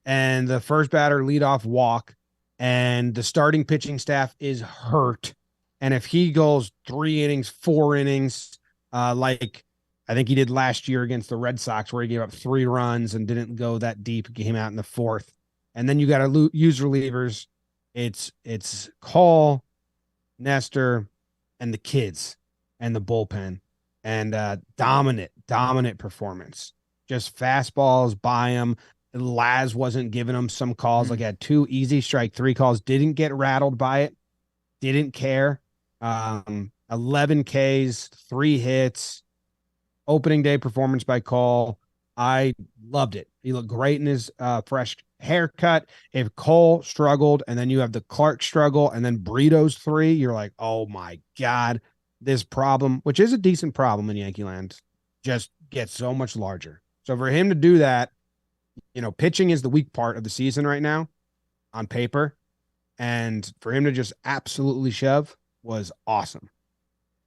And the first batter leadoff walk, and the starting pitching staff is hurt. And if he goes 3 innings, 4 innings, like I think he did last year against the Red Sox, where he gave up 3 runs and didn't go that deep, came out in the 4th. And then you got to use relievers. It's Cole, Nestor, and the kids and the bullpen, and dominant performance. Just fastballs by him. Laz wasn't giving him some calls. Like, had 2 easy strike 3 calls, didn't get rattled by it, didn't care. 11 Ks, 3 hits, opening day performance by Cole. I loved it. He looked great in his fresh haircut. If Cole struggled and then you have the Clarke struggle and then Brito's 3, you're like, oh my God, this problem, which is a decent problem in Yankee land, just gets so much larger. So for him to do that, pitching is the weak part of the season right now on paper. And for him to just absolutely shove was awesome.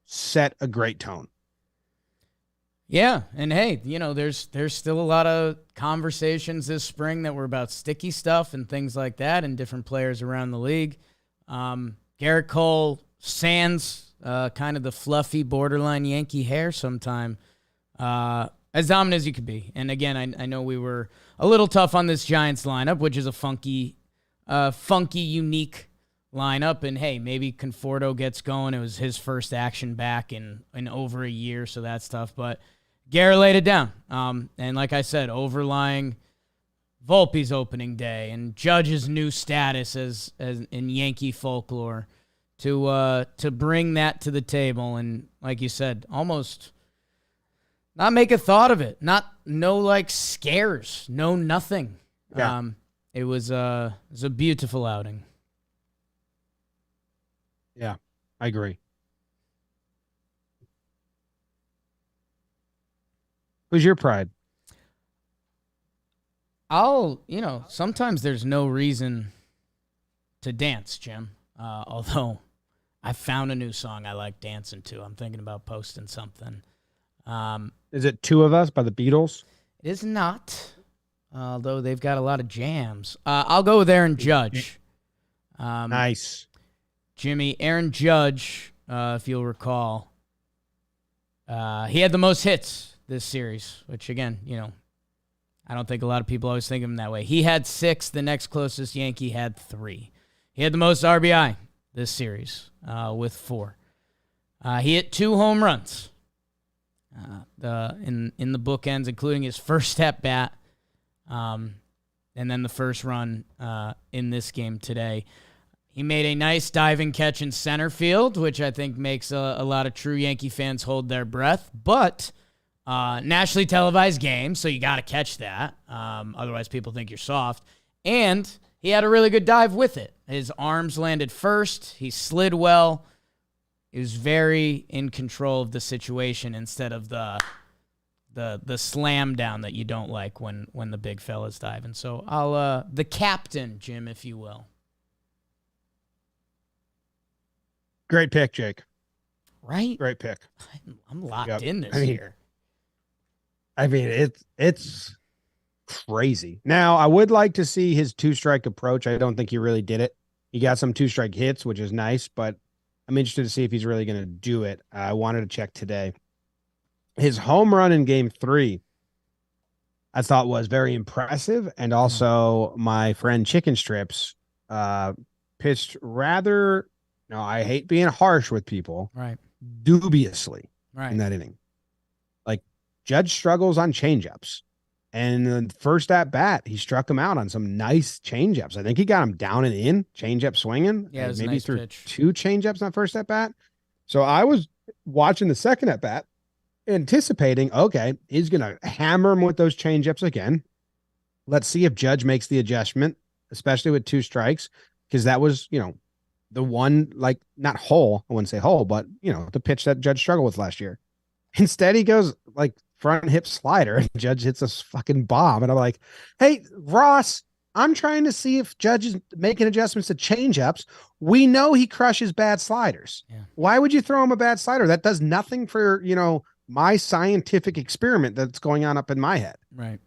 Set a great tone. Yeah, and hey, there's still a lot of conversations this spring that were about sticky stuff and things like that and different players around the league. Gerrit Cole sans kind of the fluffy borderline Yankee hair sometime. As dominant as you could be. And again, I know we were a little tough on this Giants lineup, which is a funky, unique lineup. And hey, maybe Conforto gets going. It was his first action back in over a year, so that's tough. But Gerrit laid it down. And like I said, overlying Volpe's opening day and Judge's new status as in Yankee folklore to bring that to the table. And like you said, almost not make a thought of it. No scares, no nothing. Yeah. It was a beautiful outing. Yeah, I agree. Who's your pride? Sometimes there's no reason to dance, Jim. Although I found a new song I like dancing to. I'm thinking about posting something. Is it Two of Us by the Beatles? It is not, although they've got a lot of jams. I'll go with Aaron Judge. Nice. Jimmy, Aaron Judge, if you'll recall, he had the most hits this series, which again, I don't think a lot of people always think of him that way. He had 6. The next closest Yankee had 3. He had the most RBI this series with 4. He hit 2 home runs in the bookends, including his first at bat, and then the first run in this game today. He made a nice diving catch in center field, which I think makes a lot of true Yankee fans hold their breath. But nationally televised game, so you got to catch that. Otherwise, people think you're soft. And he had a really good dive with it. His arms landed first. He slid well. He was very in control of the situation instead of the slam down that you don't like when the big fella's diving. So I'll the captain, Jim, if you will. Great pick, Jake. Right? Great pick. I'm locked in this year. I mean, it's crazy. Now, I would like to see his 2-strike approach. I don't think he really did it. He got some 2-strike hits, which is nice, but I'm interested to see if he's really going to do it. I wanted to check today. His home run in game 3, I thought was very impressive. And also my friend Chicken Strips pitched rather, I hate being harsh with people, right? Dubiously Right. in that inning. Like Judge struggles on changeups. And the first at bat, he struck him out on some nice changeups. I think he got him down and in, changeup swinging. Yeah, it was a maybe nice threw pitch. 2 changeups on first at bat. So I was watching the second at bat, anticipating, okay, he's going to hammer him with those changeups again. Let's see if Judge makes the adjustment, especially with 2 strikes, because that was, the one, not hole, I wouldn't say hole, but, the pitch that Judge struggled with last year. Instead, he goes front hip slider, and Judge hits a fucking bomb. And I'm like, hey, Ross, I'm trying to see if Judge is making adjustments to changeups. We know he crushes bad sliders. Yeah. Why would you throw him a bad slider? That does nothing for, my scientific experiment that's going on up in my head. Right.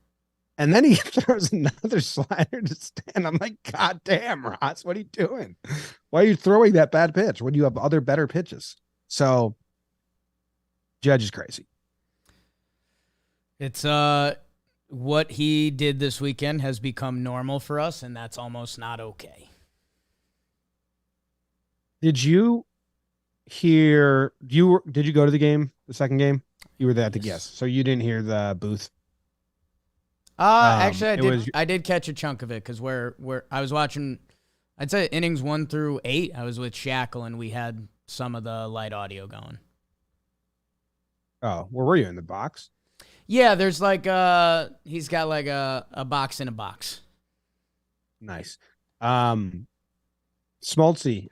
And then he throws another slider to stand. I'm like, God damn, Ross, what are you doing? Why are you throwing that bad pitch when you have other better pitches? So Judge is crazy. It's what he did this weekend has become normal for us, and that's almost not okay. Did you hear did you go to the game, the second game? You were there at the guest, so you didn't hear the booth. Actually, I did catch a chunk of it because where I was watching, I'd say innings 1 through 8. I was with Shackle, and we had some of the light audio going. Oh, where were you in the box? Yeah, there's like he's got like a box in a box. Nice. Smoltzy,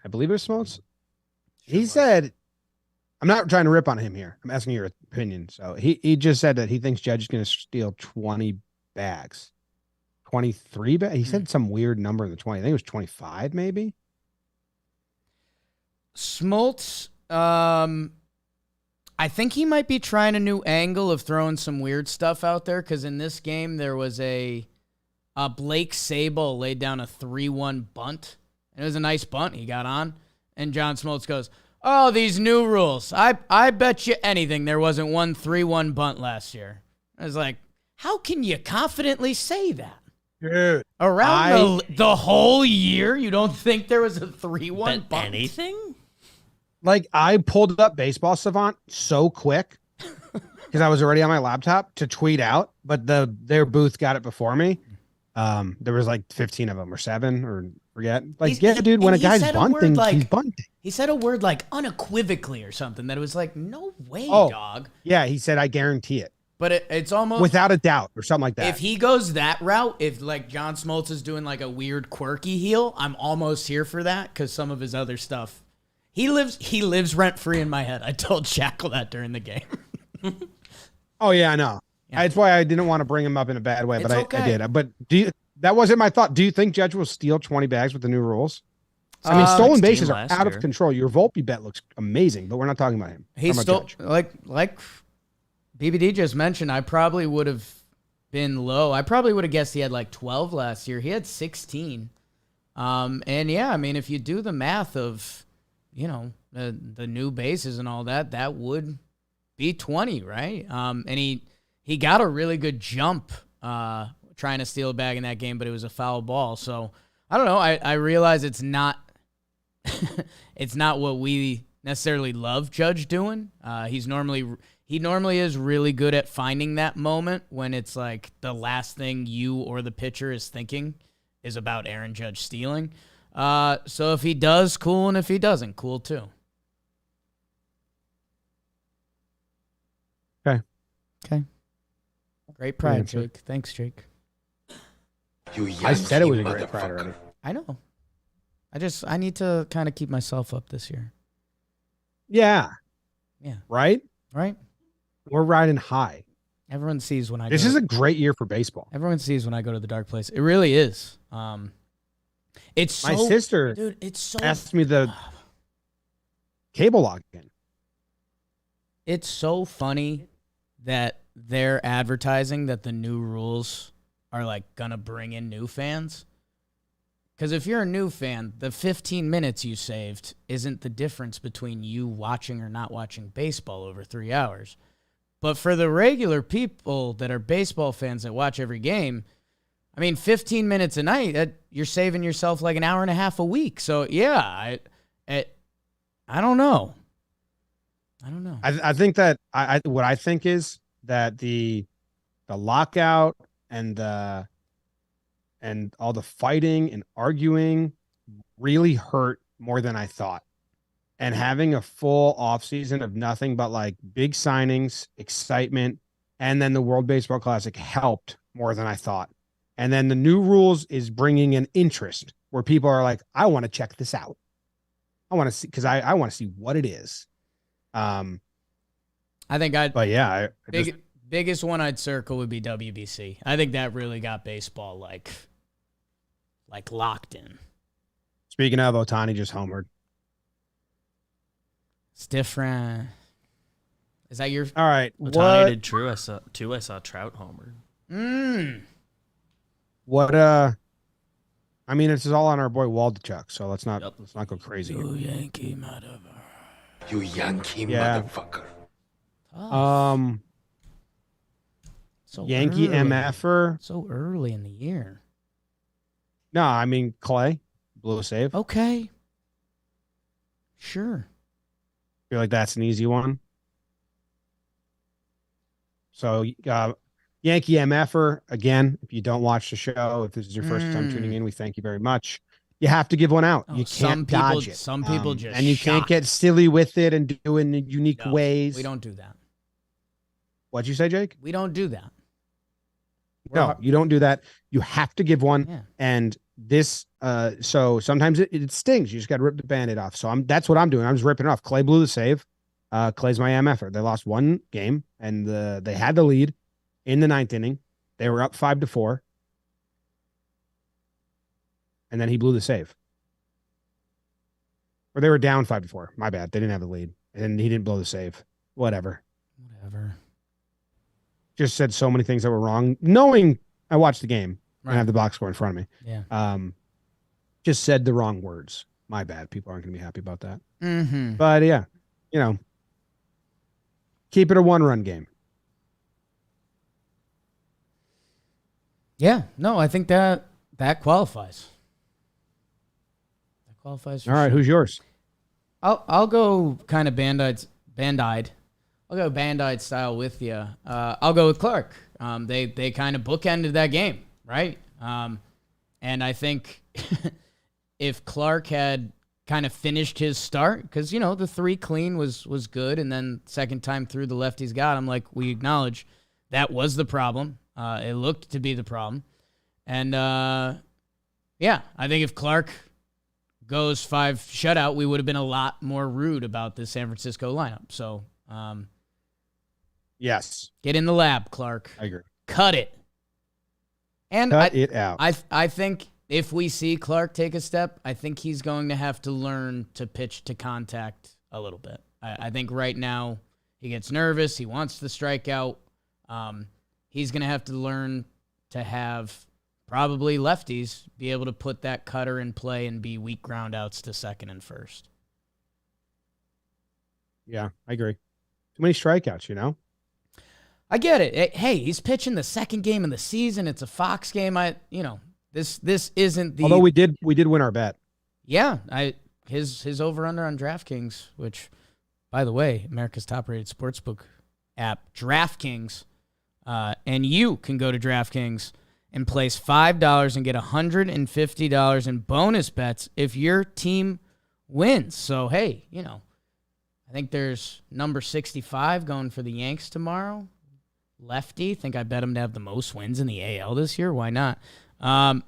I believe it was Smoltz. He said, I'm not trying to rip on him here. I'm asking your opinion. So he just said that he thinks Judge is going to steal 20 bags. 23 bags? He said some weird number in the 20. I think it was 25 maybe. Smoltz, I think he might be trying a new angle of throwing some weird stuff out there, because in this game there was a Blake Sable laid down a 3-1 bunt. It was a nice bunt he got on. And John Smoltz goes, oh, these new rules. I bet you anything there wasn't one 3-1 bunt last year. I was like, how can you confidently say that? Dude, Around the whole year, you don't think there was a 3-1 bunt? Anything? Like, I pulled up Baseball Savant so quick because I was already on my laptop to tweet out, but their booth got it before me. There was like 15 of them or 7 or forget. Like, dude, when a guy's bunting, he's bunting. He said a word like unequivocally or something that it was like, no way, dog. Yeah, he said, I guarantee it. But it's almost without a doubt or something like that. If he goes that route, if like John Smoltz is doing like a weird quirky heel, I'm almost here for that, because some of his other stuff. He lives rent-free in my head. I told Shackle that during the game. Oh, yeah, I know. Yeah. That's why I didn't want to bring him up in a bad way, but I did. But that wasn't my thought. Do you think Judge will steal 20 bags with the new rules? I mean, stolen bases are out of control. Your Volpe bet looks amazing, but we're not talking about him. He stole, like BBD just mentioned, I probably would have been low. I probably would have guessed he had like 12 last year. He had 16. And yeah, I mean, if you do the math of, you know, the new bases and all that, that would be 20, right? And he got a really good jump trying to steal a bag in that game, but it was a foul ball. So I don't know. I realize it's not it's not what we necessarily love Judge doing. He normally is really good at finding that moment when it's like the last thing you or the pitcher is thinking is about Aaron Judge stealing. So if he does, cool, and if he doesn't, cool too. Okay. Great pride, Jake. Thanks, Jake. I said it was a great pride already. I know. I need to kind of keep myself up this year. Yeah. Yeah. Right? Right. We're riding high. Everyone sees when I This is a great year for baseball. Everyone sees when I go to the dark place. It really is. It's my sister dude, it's so asked me the cable login. It's so funny that they're advertising that the new rules are like gonna bring in new fans. Because if you're a new fan, the 15 minutes you saved isn't the difference between you watching or not watching baseball over 3 hours. But for the regular people that are baseball fans that watch every game, I mean, 15 minutes a night, you're saving yourself like an hour and a half a week. So, yeah, I don't know. I think that what I think is that the lockout and all the fighting and arguing really hurt more than I thought. And having a full offseason of nothing but like big signings, excitement, and then the World Baseball Classic helped more than I thought. And then the new rules is bringing an interest where people are like, I want to check this out. I want to see, because I want to see what it is. I think biggest one I'd circle would be WBC. I think that really got baseball like locked in. Speaking of, Ohtani just homered. It's different. Is that your? All right. Ohtani did true. I saw Trout homer. What? I mean, it's all on our boy Waldachuk, so let's not go crazy. You Yankee motherfucker. You Yankee motherfucker. So Yankee early. MFer. So early in the year. No, I mean Clay blew a save. Okay. Sure. Feel like that's an easy one. So, Yankee MFer, again, if you don't watch the show, if this is your first time tuning in, we thank you very much. You have to give one out. Oh, You can't dodge it. Some people just and you can't get silly with it and do it in unique ways. We don't do that. What'd you say, Jake? We don't do that. No, you don't do that. You have to give one. Yeah. And this, so sometimes it stings. You just got to rip the Band-Aid off. So that's what I'm doing. I'm just ripping it off. Clay blew the save. Clay's my MFer. They lost one game and they had the lead in the 9th inning. They were up 5-4. And then he blew the save. Or they were down 5-4. My bad. They didn't have the lead. And he didn't blow the save. Whatever. Just said so many things that were wrong. Knowing I watched the game and I have the box score in front of me. Yeah. Just said the wrong words. My bad. People aren't going to be happy about that. Mm-hmm. But yeah, keep it a 1-run game. Yeah. No, I think that qualifies. That qualifies. All right. Sure. Who's yours? I'll go kind of Band-Eyed. I'll go Band-Eyed style with you. I'll go with Clarke. They kind of bookended that game, right? And I think if Clarke had kind of finished his start, because, the 3 clean was good, and then second time through the lefties got him, like we acknowledge, that was the problem. It looked to be the problem. And, yeah, I think if Clarke goes 5 shutout, we would have been a lot more rude about the San Francisco lineup. So, yes. Get in the lab, Clarke. I agree. Cut it. And Cut it out. I think if we see Clarke take a step, I think he's going to have to learn to pitch to contact a little bit. I think right now he gets nervous. He wants the strikeout. He's going to have to learn to have probably lefties be able to put that cutter in play and be weak ground outs to second and first. Yeah, I agree. Too many strikeouts, I get it. Hey, he's pitching the second game of the season. It's a Fox game. This isn't the. Although we did win our bet. Yeah, his over under on DraftKings, which, by the way, America's top rated sportsbook app, DraftKings, and you can go to DraftKings and place $5 and get $150 in bonus bets if your team wins. So hey, I think there's number 65 going for the Yanks tomorrow. Lefty. Think I bet him to have the most wins in the AL this year. Why not? Download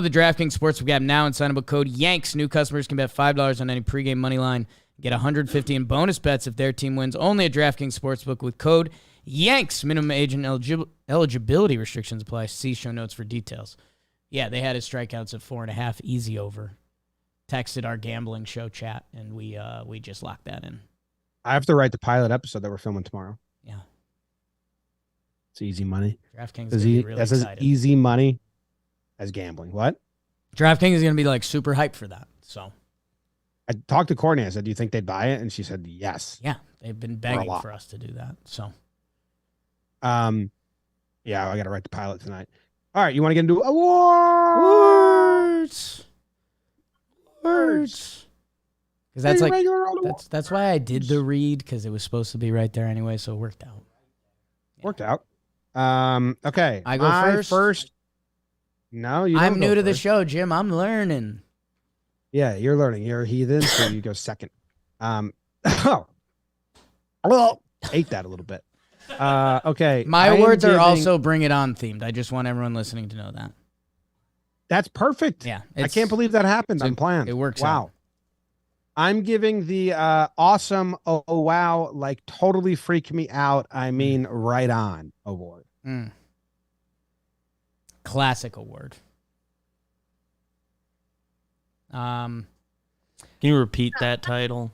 the DraftKings Sportsbook app now and sign up with code YANKS. New customers can bet $5 on any pregame money line. Get $150 in bonus bets if their team wins. Only at DraftKings Sportsbook with code YANKS. Minimum age and eligibility restrictions apply. See show notes for details. Yeah, they had his strikeouts at 4.5. Easy over. Texted our gambling show chat, and we just locked that in. I have to write the pilot episode that we're filming tomorrow. Yeah. It's easy money. DraftKings is really that's as easy money as gambling. What? DraftKings is going to be like super hyped for that. So I talked to Courtney. I said, do you think they'd buy it? And she said, yes. Yeah. They've been begging for us to do that. So, yeah, I got to write the pilot tonight. All right. You want to get into awards? Words. Because that's why I did the read, because it was supposed to be right there anyway. So it worked out. Yeah. Worked out. Okay. I go first. No, you don't. I'm new to the show, Jim. I'm learning. Yeah, you're learning. You're a heathen, so you go second. Ate that a little bit. Okay. My awards are also Bring It On themed. I just want everyone listening to know that. That's perfect. Yeah. I can't believe that happened. Unplanned. It works out. Wow. I'm giving the awesome, oh wow, like totally freak me out, I mean right on award. Classic award. Can you repeat that title?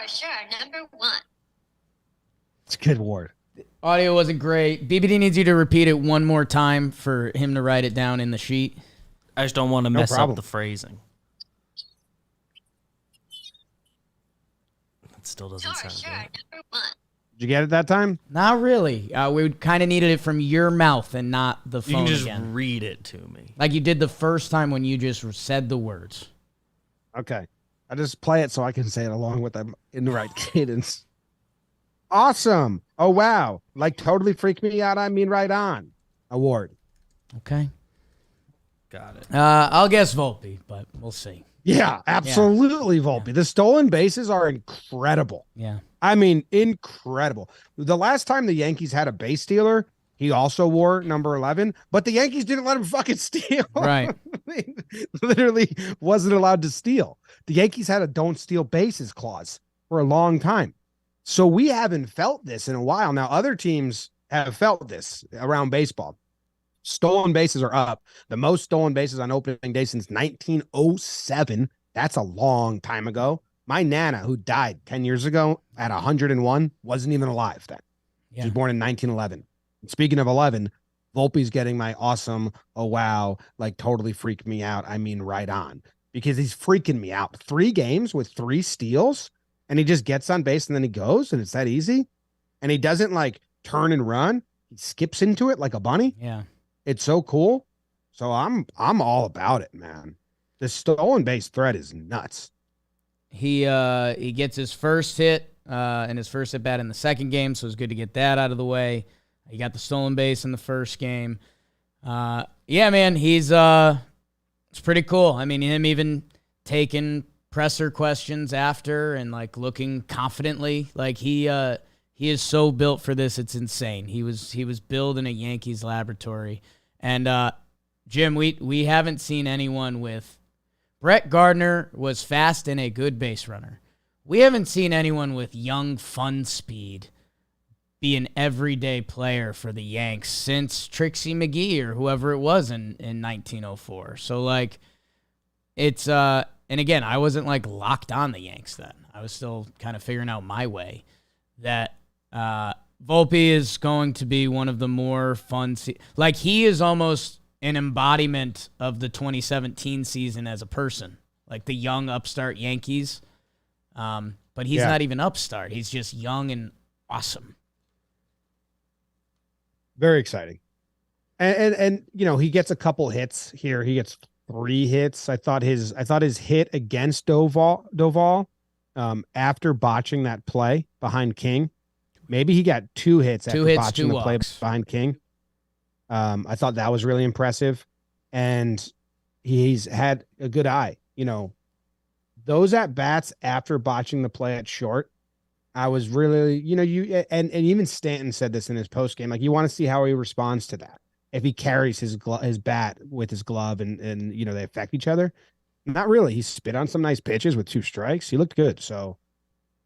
Sure, number 1. It's a good award. Audio wasn't great. BBD needs you to repeat it one more time for him to write it down in the sheet. I just don't want to mess up the phrasing. It still doesn't sound good. Number 1. Did you get it that time? Not really. We kind of needed it from your mouth and not the phone. You can just again. read it to me. Like you did the first time when you just said the words. Okay. I just play it so I can say it along with them in the right cadence. Awesome. Oh, wow. Like totally freaked me out. I mean, right on. Award. Okay. Got it. I'll guess Volpe, but we'll see. Yeah, absolutely, Volpe. Yeah. The stolen bases are incredible. Yeah. I mean, incredible. The last time the Yankees had a base stealer, he also wore number 11, but the Yankees didn't let him fucking steal. Right. He literally wasn't allowed to steal. The Yankees had a don't steal bases clause for a long time. So we haven't felt this in a while. Now, other teams have felt this around baseball. Stolen bases are up. The most stolen bases on opening day since 1907. That's a long time ago. My Nana, who died 10 years ago at 101, wasn't even alive then. Yeah. She was born in 1911. And speaking of 11, Volpe's getting my awesome, oh, wow, like totally freaked me out. I mean, right on. Because he's freaking me out. 3 games with 3 steals, and he just gets on base and then he goes, and it's that easy. And he doesn't like turn and run. He skips into it like a bunny. Yeah. It's so cool. So I'm all about it, man. The stolen base threat is nuts. He gets his first hit and his first at bat in the second game, so it's good to get that out of the way. He got the stolen base in the first game. Yeah, man, it's pretty cool. I mean, him even taking presser questions after and like looking confidently, like he is so built for this. It's insane. He was built in a Yankees laboratory. And Jim, we haven't seen anyone with Brett Gardner was fast and a good base runner. We haven't seen anyone with young fun speed be an everyday player for the Yanks since Trixie McGee or whoever it was in 1904. So like it's and again, I wasn't like locked on the Yanks then. I was still kind of figuring out my way. That Volpe is going to be one of the more fun like he is almost an embodiment of the 2017 season as a person, like the young upstart Yankees. But he's not even upstart. He's just young and awesome. Very exciting. And you know, he gets a couple hits here. He gets 3 hits. I thought his hit against Doval after botching that play behind King. Maybe he got 2 hits after botching the play behind King. I thought that was really impressive. And he's had a good eye. You know, those at bats after botching the play at short, I was really, you know, and even Stanton said this in his post game, like you want to see how he responds to that. If he carries his bat with his glove and you know, they affect each other. Not really. He spit on some nice pitches with 2 strikes. He looked good. So,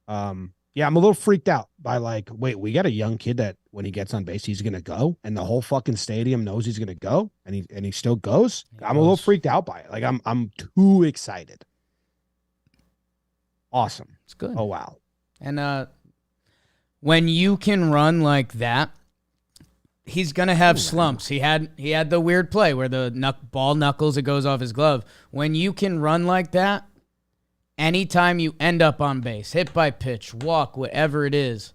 yeah, I'm a little freaked out by like, wait, we got a young kid that when he gets on base, he's going to go and the whole fucking stadium knows he's going to go and he still goes. I'm a little freaked out by it. Like I'm too excited. Awesome. It's good. Oh, wow. And when you can run like that, he's going to have slumps. He had the weird play where the ball knuckles, it goes off his glove. When you can run like that, anytime you end up on base, hit by pitch, walk, whatever it is,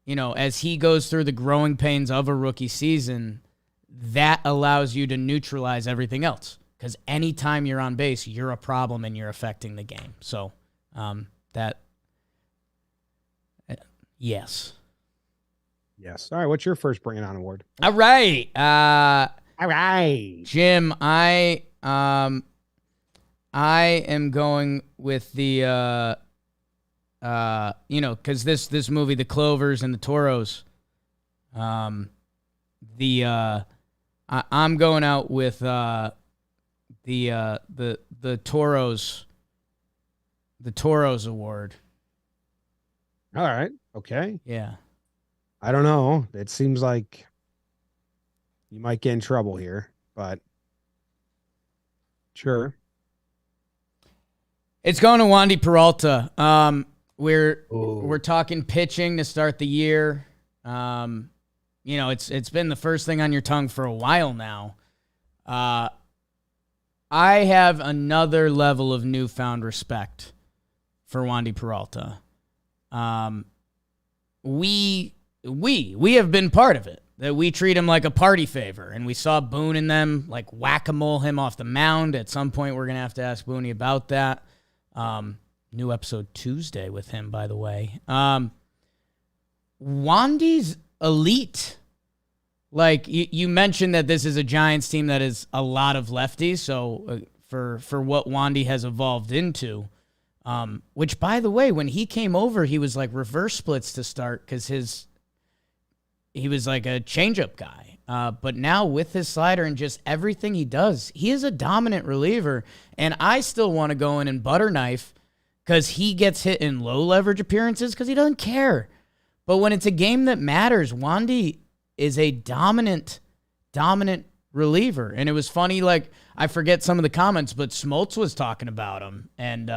you know, as he goes through the growing pains of a rookie season, that allows you to neutralize everything else. Because anytime you're on base, you're a problem and you're affecting the game. So yes. Yes. All right. What's your first Bring It On award? All right. All right. Jim, I am going with the, you know, because this movie, The Clovers and the Toros, I'm going out with the Toros, the Toros award. All right. Okay. Yeah. I don't know. It seems like you might get in trouble here, but sure. It's going to Wandy Peralta. We're talking pitching to start the year. You know, it's been the first thing on your tongue for a while now. I have another level of newfound respect for Wandy Peralta. We have been part of it. That we treat him like a party favor, and we saw Boone and them like whack-a-mole him off the mound. At some point, we're gonna have to ask Booney about that. New episode Tuesday with him, by the way. Wandy's elite. like you mentioned that this is a Giants team that is a lot of lefties. So for what Wandy has evolved into, which by the way, when he came over, he was like reverse splits to start because he was like a changeup guy. But now with his slider and just everything he does, he is a dominant reliever. And I still want to go in and butter knife because he gets hit in low leverage appearances because he doesn't care. But when it's a game that matters, Wandy is a dominant reliever. And it was funny, like, I forget some of the comments, but Smoltz was talking about him. And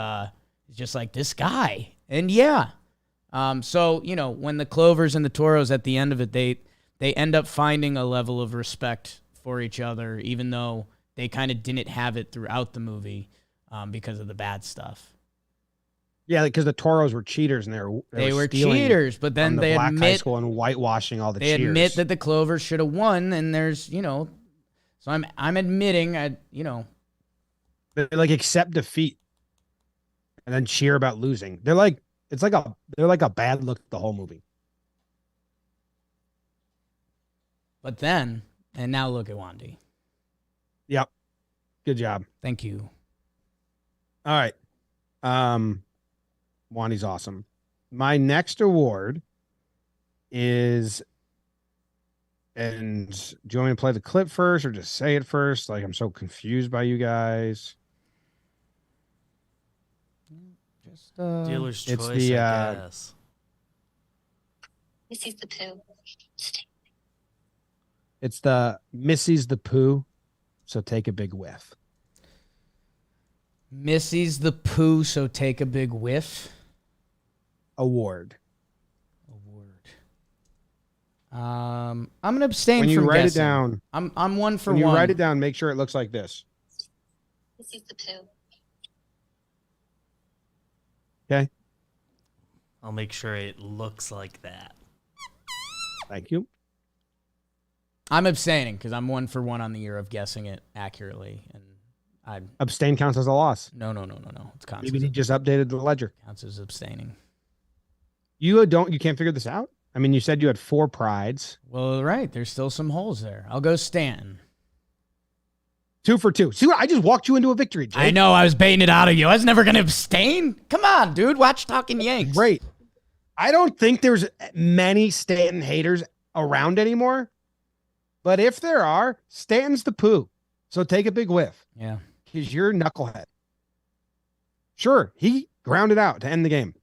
he's just like, this guy. And yeah. So, you know, when the Clovers and the Toros at the end of it, they end up finding a level of respect for each other, even though they kind of didn't have it throughout the movie because of the bad stuff. Yeah, because the Toros were cheaters and they were cheaters, but then they black admit high school and whitewashing all the they cheers. admit that the Clovers should have won, and there's, you know, so I'm admitting they like accept defeat and then cheer about losing. They're like they're like a bad look the whole movie. But then, and now look at Wandy. Yep. Good job. Thank you. All right. Wandy's awesome. My next award is, and do you want me to play the clip first or just say it first? Like, I'm so confused by you guys. Just Dealer's it's choice, the, I guess. Missy's the poo. It's the Missy's the poo, so take a big whiff. Missy's the poo, so take a big whiff. Award. I'm gonna abstain when you from write guessing. it down. I'm one for when you one. write it down, make sure it looks like this. Missy's the poo. Okay. I'll make sure it looks like that. Thank you. I'm abstaining because I'm one for one on the year of guessing it accurately, and I Abstain counts as a loss. no. It's counts. Maybe he just updated the ledger. Counts as abstaining. You can't figure this out? I mean, you said you had 4 prides. Well, right. There's still some holes there. I'll go Stanton. 2 for 2. See what? I just walked you into a victory, Jake. I know. I was baiting it out of you. I was never going to abstain. Come on, dude. Watch Talkin Yanks. Great. I don't think there's many Stanton haters around anymore. But if there are, Stanton's the poo. So take a big whiff. Yeah. Because you're a knucklehead. Sure, he grounded out to end the game.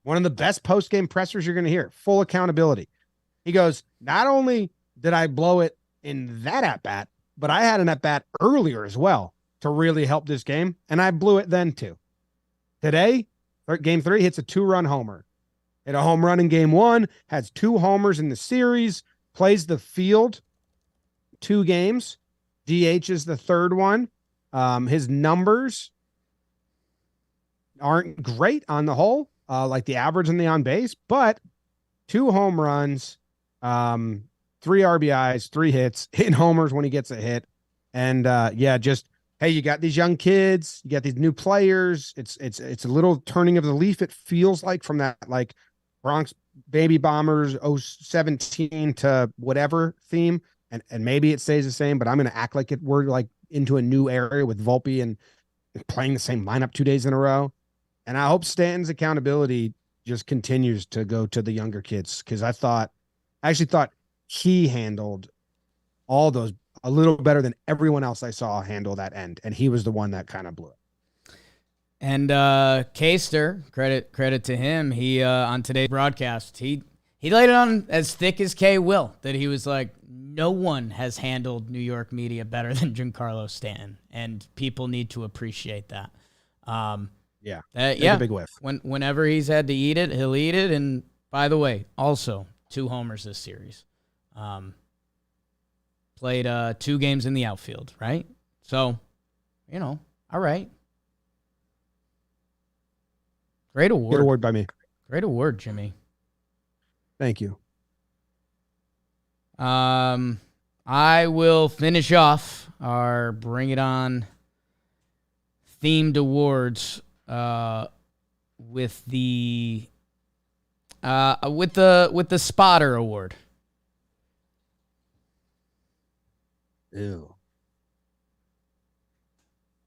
One of the best post-game pressers you're going to hear. Full accountability. He goes, not only did I blow it in that at-bat, but I had an at-bat earlier as well to really help this game, and I blew it then too. Today, game 3, hits a 2-run homer. Hit a home run in game 1, has 2 homers in the series, plays the field 2 games. DH is the 3rd one. His numbers aren't great on the whole. Like the average and the on base, but 2 home runs, 3 RBIs, 3 hits, hitting homers when he gets a hit. And just, hey, you got these young kids, you got these new players. It's a little turning of the leaf. It feels like from that like Bronx Baby Bombers 017 to whatever theme. And maybe it stays the same, but I'm going to act like we're like into a new area with Volpe and playing the same lineup 2 days in a row. And I hope Stanton's accountability just continues to go to the younger kids, because I actually thought he handled all those a little better than everyone else I saw handle that end, and he was the one that kind of blew it. And Kaster, credit to him. He on today's broadcast, he laid it on as thick as K will, that he was like, no one has handled New York media better than Giancarlo Stanton, and people need to appreciate that. Yeah. Yeah. A big whiff. Whenever he's had to eat it, he'll eat it. And by the way, also 2 homers this series. Played 2 games in the outfield, right? So, all right. Great award. Good award by me. Great award, Jimmy. Thank you. I will finish off our Bring It On themed awards with the Spotter Award. Ew.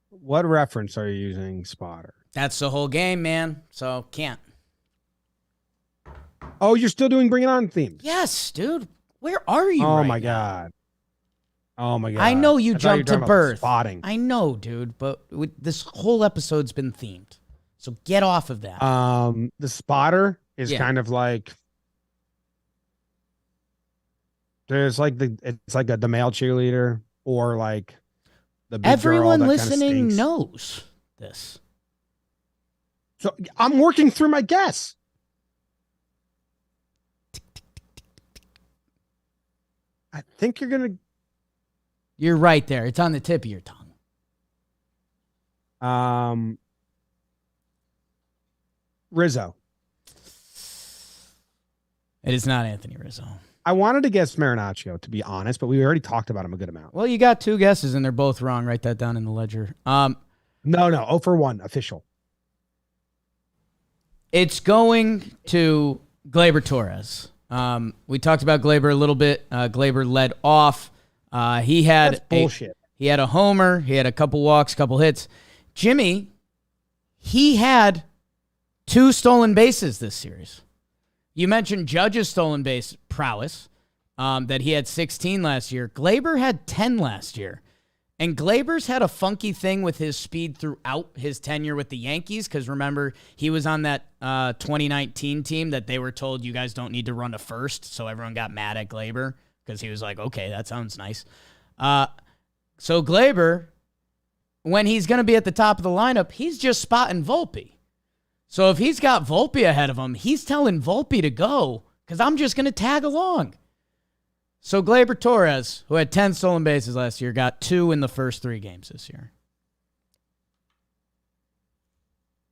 What reference are you using, Spotter? That's the whole game, man. So can't. Oh, you're still doing Bring It On themes? Yes, dude. Where are you? Oh right my now? God. Oh my God. I know you I thought jumped were to talking about birth. spotting. I know, dude, but this whole episode's been themed. So get off of that. The spotter is Yeah. kind of like it's like the male cheerleader or like the big Everyone girl that listening kinda stinks. knows this. So I'm working through my guess. I think You're right there. It's on the tip of your tongue. Rizzo. It is not Anthony Rizzo. I wanted to guess Marinaccio, to be honest, but we already talked about him a good amount. Well, you got two guesses, and they're both wrong. Write that down in the ledger. No, 0 for 1, official. It's going to Gleyber Torres. We talked about Gleyber a little bit. Gleyber led off. He had That's bullshit. He had a homer. He had a couple walks, couple hits. Jimmy, he had 2 stolen bases this series. You mentioned Judge's stolen base prowess, that he had 16 last year. Gleyber had 10 last year. And Gleyber's had a funky thing with his speed throughout his tenure with the Yankees, because remember, he was on that 2019 team that they were told you guys don't need to run to first, so everyone got mad at Gleyber because he was like, okay, that sounds nice. So Gleyber, when he's going to be at the top of the lineup, he's just spotting Volpe. So if he's got Volpe ahead of him, he's telling Volpe to go because I'm just going to tag along. So Gleyber Torres, who had 10 stolen bases last year, got 2 in the first 3 games this year.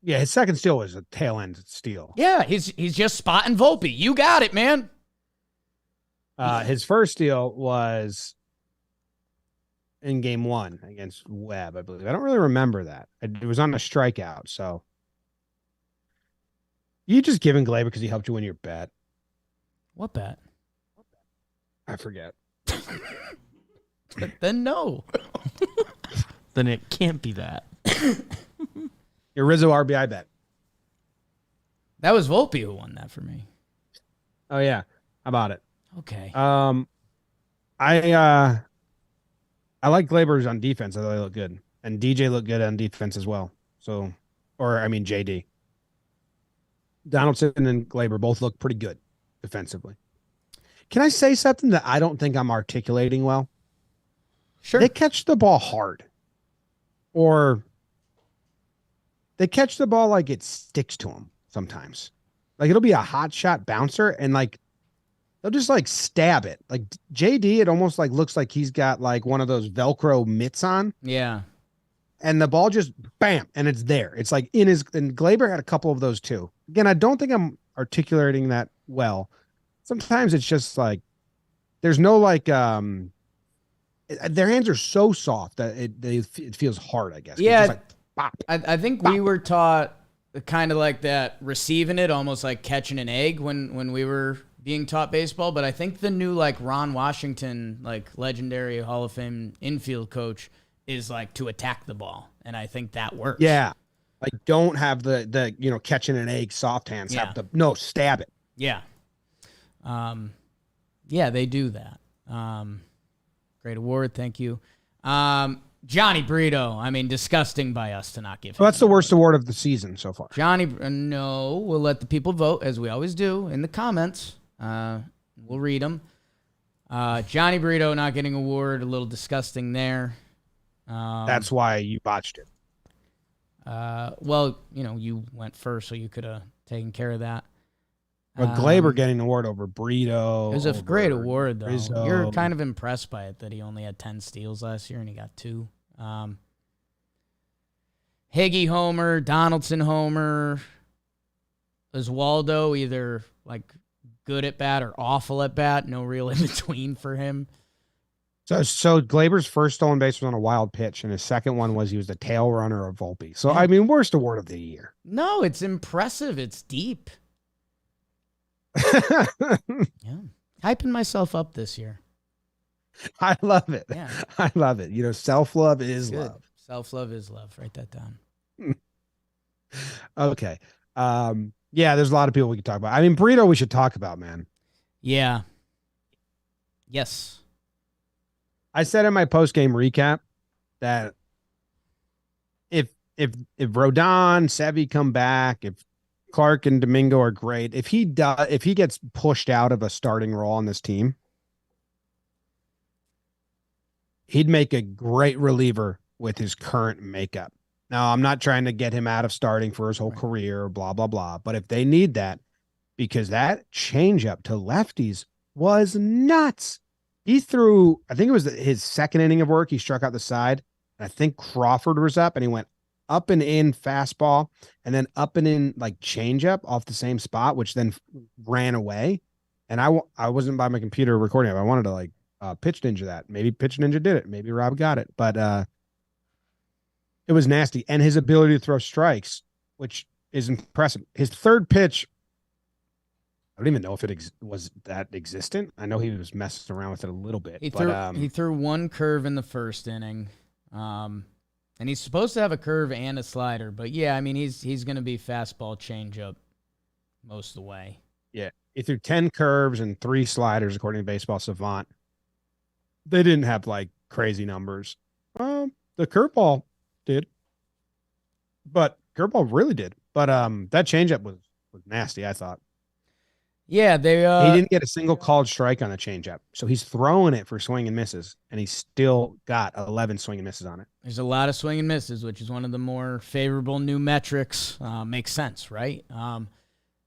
Yeah, his second steal was a tail end steal. Yeah, he's just spotting Volpe. You got it, man. His first steal was in game 1 against Webb, I believe. I don't really remember that. It was on a strikeout, so. You just giving Gleyber because he helped you win your bet. What bet? I forget. Then no. Then it can't be that. Your Rizzo RBI bet. That was Volpe who won that for me. Oh yeah. How about it? Okay. I like Gleyber's on defense. I thought they look good. And DJ looked good on defense as well. So, JD. Donaldson and Gleyber both look pretty good defensively. Can I say something that I don't think I'm articulating well? Sure. They catch the ball hard. Or they catch the ball like it sticks to them sometimes. Like it'll be a hot shot bouncer and like they'll just like stab it. Like JD, it almost like looks like he's got like one of those Velcro mitts on. Yeah. And the ball just bam, and it's there. It's like in his, and Gleyber had a couple of those too. Again, I don't think I'm articulating that well. Sometimes it's just like there's no like their hands are so soft that it feels hard, I guess. Yeah. It's just like, bop. I think we were taught kind of like that, receiving it almost like catching an egg when we were being taught baseball. But I think the new like Ron Washington, like legendary Hall of Fame infield coach, is like to attack the ball. And I think that works. Yeah. Like don't have the catching an egg soft hands. Yeah. Stab it. Yeah. Yeah, they do that. Great award. Thank you. Jhony Brito. I mean, disgusting by us to not give him. Well, that's the worst award of the season so far. No, we'll let the people vote as we always do in the comments. We'll read them. Jhony Brito not getting award, a little disgusting there. That's why you botched it. Well, you went first, so you could have taken care of that. But Gleyber getting an award over Brito. It was a great award, though. Rizzo. You're kind of impressed by it that he only had 10 steals last year and he got 2. Higgy homer, Donaldson homer. Oswaldo either like good at bat or awful at bat. No real in between for him. So Gleyber's first stolen base was on a wild pitch, and his second one was he was the tail runner of Volpe. So, I mean, worst award of the year. No, it's impressive. It's deep. Yeah. Hyping myself up this year. I love it. Yeah. I love it. Self-love is Good. love. Self-love is love. Write that down. Okay. Yeah, there's a lot of people we could talk about. I mean, Brito, we should talk about, man. Yeah. Yes. I said in my post-game recap that if Rodon, Sevy come back, if Clarke and Domingo are great, if he gets pushed out of a starting role on this team, he'd make a great reliever with his current makeup. Now, I'm not trying to get him out of starting for his whole career, blah, blah, blah. But if they need that, because that changeup to lefties was nuts. He threw, I think it was his second inning of work. He struck out the side. And I think Crawford was up, and he went up and in fastball, and then up and in like changeup off the same spot, which then ran away. And I wasn't by my computer recording it. I wanted to Pitch Ninja that. Maybe Pitch Ninja did it. Maybe Rob got it. But it was nasty. And his ability to throw strikes, which is impressive. His third pitch, I don't even know if it was that existent. I know he was messing around with it a little bit. He threw one curve in the first inning. And he's supposed to have a curve and a slider. But, yeah, I mean, he's going to be fastball changeup most of the way. Yeah. He threw 10 curves and 3 sliders, according to Baseball Savant. They didn't have, crazy numbers. The curveball did. But curveball really did. But that changeup was nasty, I thought. Yeah, he didn't get a single called strike on the changeup. So he's throwing it for swing and misses, and he's still got 11 swing and misses on it. There's a lot of swing and misses, which is one of the more favorable new metrics. Makes sense, right? For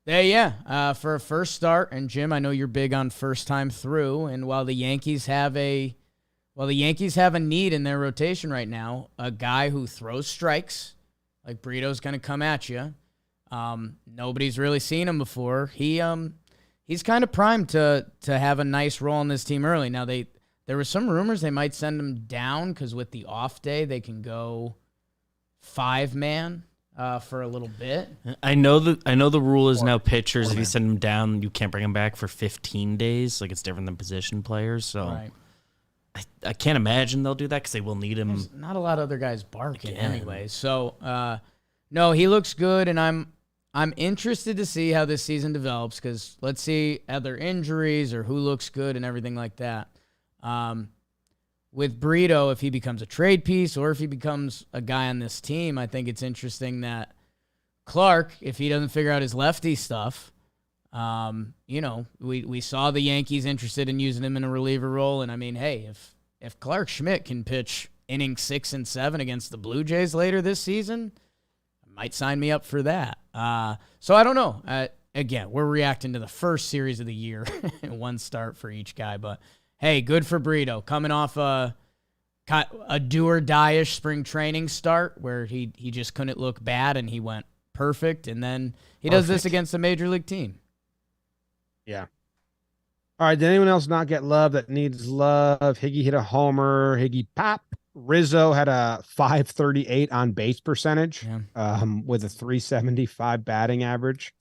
a first start, and Jim, I know you're big on first time through, and while the Yankees have a need in their rotation right now, a guy who throws strikes, like Brito's going to come at you. Nobody's really seen him before. He's kind of primed to have a nice role on this team early. Now, there were some rumors they might send him down because with the off day, they can go 5-man for a little bit. I know the rule is now pitchers, if you send them down, you can't bring them back for 15 days. It's different than position players. So right. I can't imagine they'll do that because they will need him. There's not a lot of other guys barking anyway. So, no, he looks good, and I'm interested to see how this season develops because let's see other injuries or who looks good and everything like that. With Brito, if he becomes a trade piece or if he becomes a guy on this team, I think it's interesting that Clarke, if he doesn't figure out his lefty stuff, we saw the Yankees interested in using him in a reliever role. And I mean, hey, if Clarke Schmidt can pitch innings 6 and 7 against the Blue Jays later this season, might sign me up for that. So I don't know. Again, we're reacting to the first series of the year, one start for each guy. But hey, good for Brito coming off a do or die-ish spring training start where he just couldn't look bad and he went perfect, and then he does this against a major league team. Yeah. All right. Did anyone else not get love that needs love? Higgy hit a homer. Higgy pop. Rizzo had a .538 on base percentage, with a .375 batting average.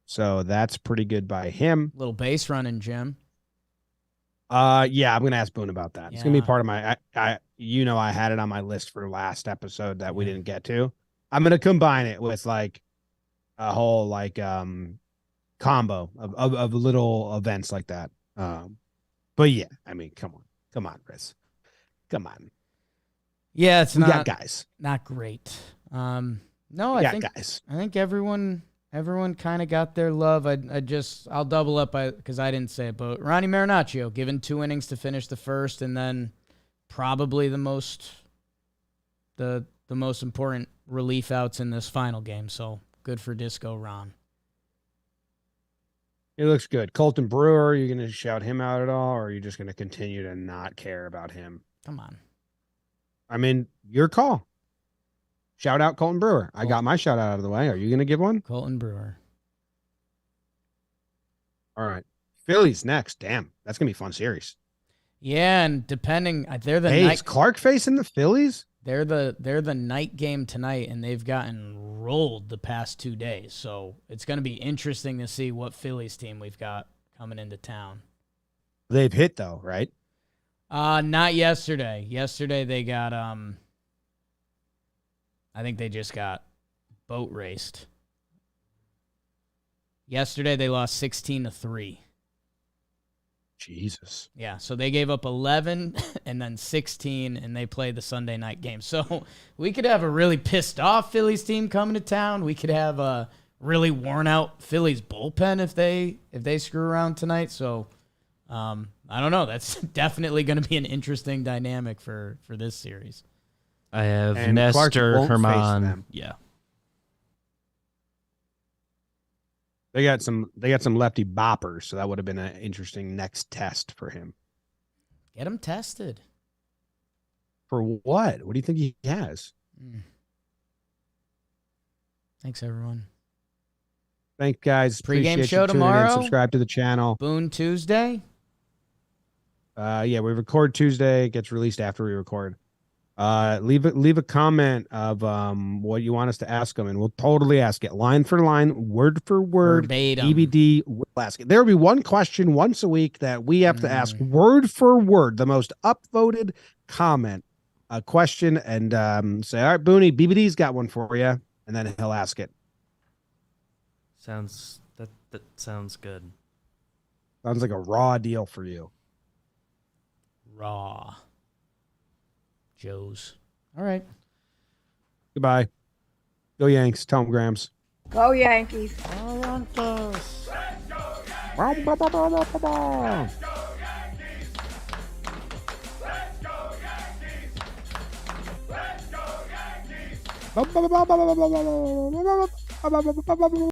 So that's pretty good by him. Little base running, Jim. Yeah, I'm gonna ask Boone about that. It's gonna be part of my. I had it on my list for last episode that we didn't get to. I'm gonna combine it with a whole combo of little events like that. But yeah, I mean, come on, Riz, come on. Yeah, it's got guys. Not great. No, I think everyone kind of got their love. I'll double up because I didn't say it, but Ronnie Marinaccio given 2 innings to finish the first, and then probably the most important relief outs in this final game. So good for Disco Ron. It looks good. Colton Brewer, are you going to shout him out at all, or are you just going to continue to not care about him? Come on. I mean, your call. Shout out Colton Brewer. I got my shout out of the way. Are you going to give one? Colton Brewer. All right. Phillies next. Damn. That's going to be a fun series. Yeah, and depending, they're the Is Clarke facing the Phillies? They're the night game tonight, and they've gotten rolled the past 2 days. So it's going to be interesting to see what Phillies team we've got coming into town. They've hit, though, right? Not yesterday. Yesterday they got I think they just got boat raced. Yesterday they lost 16-3. Jesus. Yeah, so they gave up 11 and then 16, and they played the Sunday night game. So we could have a really pissed off Phillies team coming to town. We could have a really worn out Phillies bullpen if they screw around tonight. So I don't know. That's definitely going to be an interesting dynamic for this series. I have And Clarke Nestor, won't face Herman. them. Yeah. They got some lefty boppers, so that would have been an interesting next test for him. Get him tested. For what? What do you think he has? Thanks, everyone. Thank guys. Pre-game Appreciate show you tuning in. tomorrow. Subscribe to the channel. Boone Tuesday. Yeah, we record Tuesday. It gets released after we record. Leave a comment of what you want us to ask them, and we'll totally ask it line for line, word for word, Verbatim. EBD. We'll ask it. There will be one question once a week that we have to ask word for word, the most upvoted comment, a question, and say, all right, Booney, BBD's got one for you, and then he'll ask it. That sounds good. Sounds like a raw deal for you. Raw. Joe's. All right. Goodbye. Go Yanks. Tell them Grams. Go Yankees. Let's go, Yankees!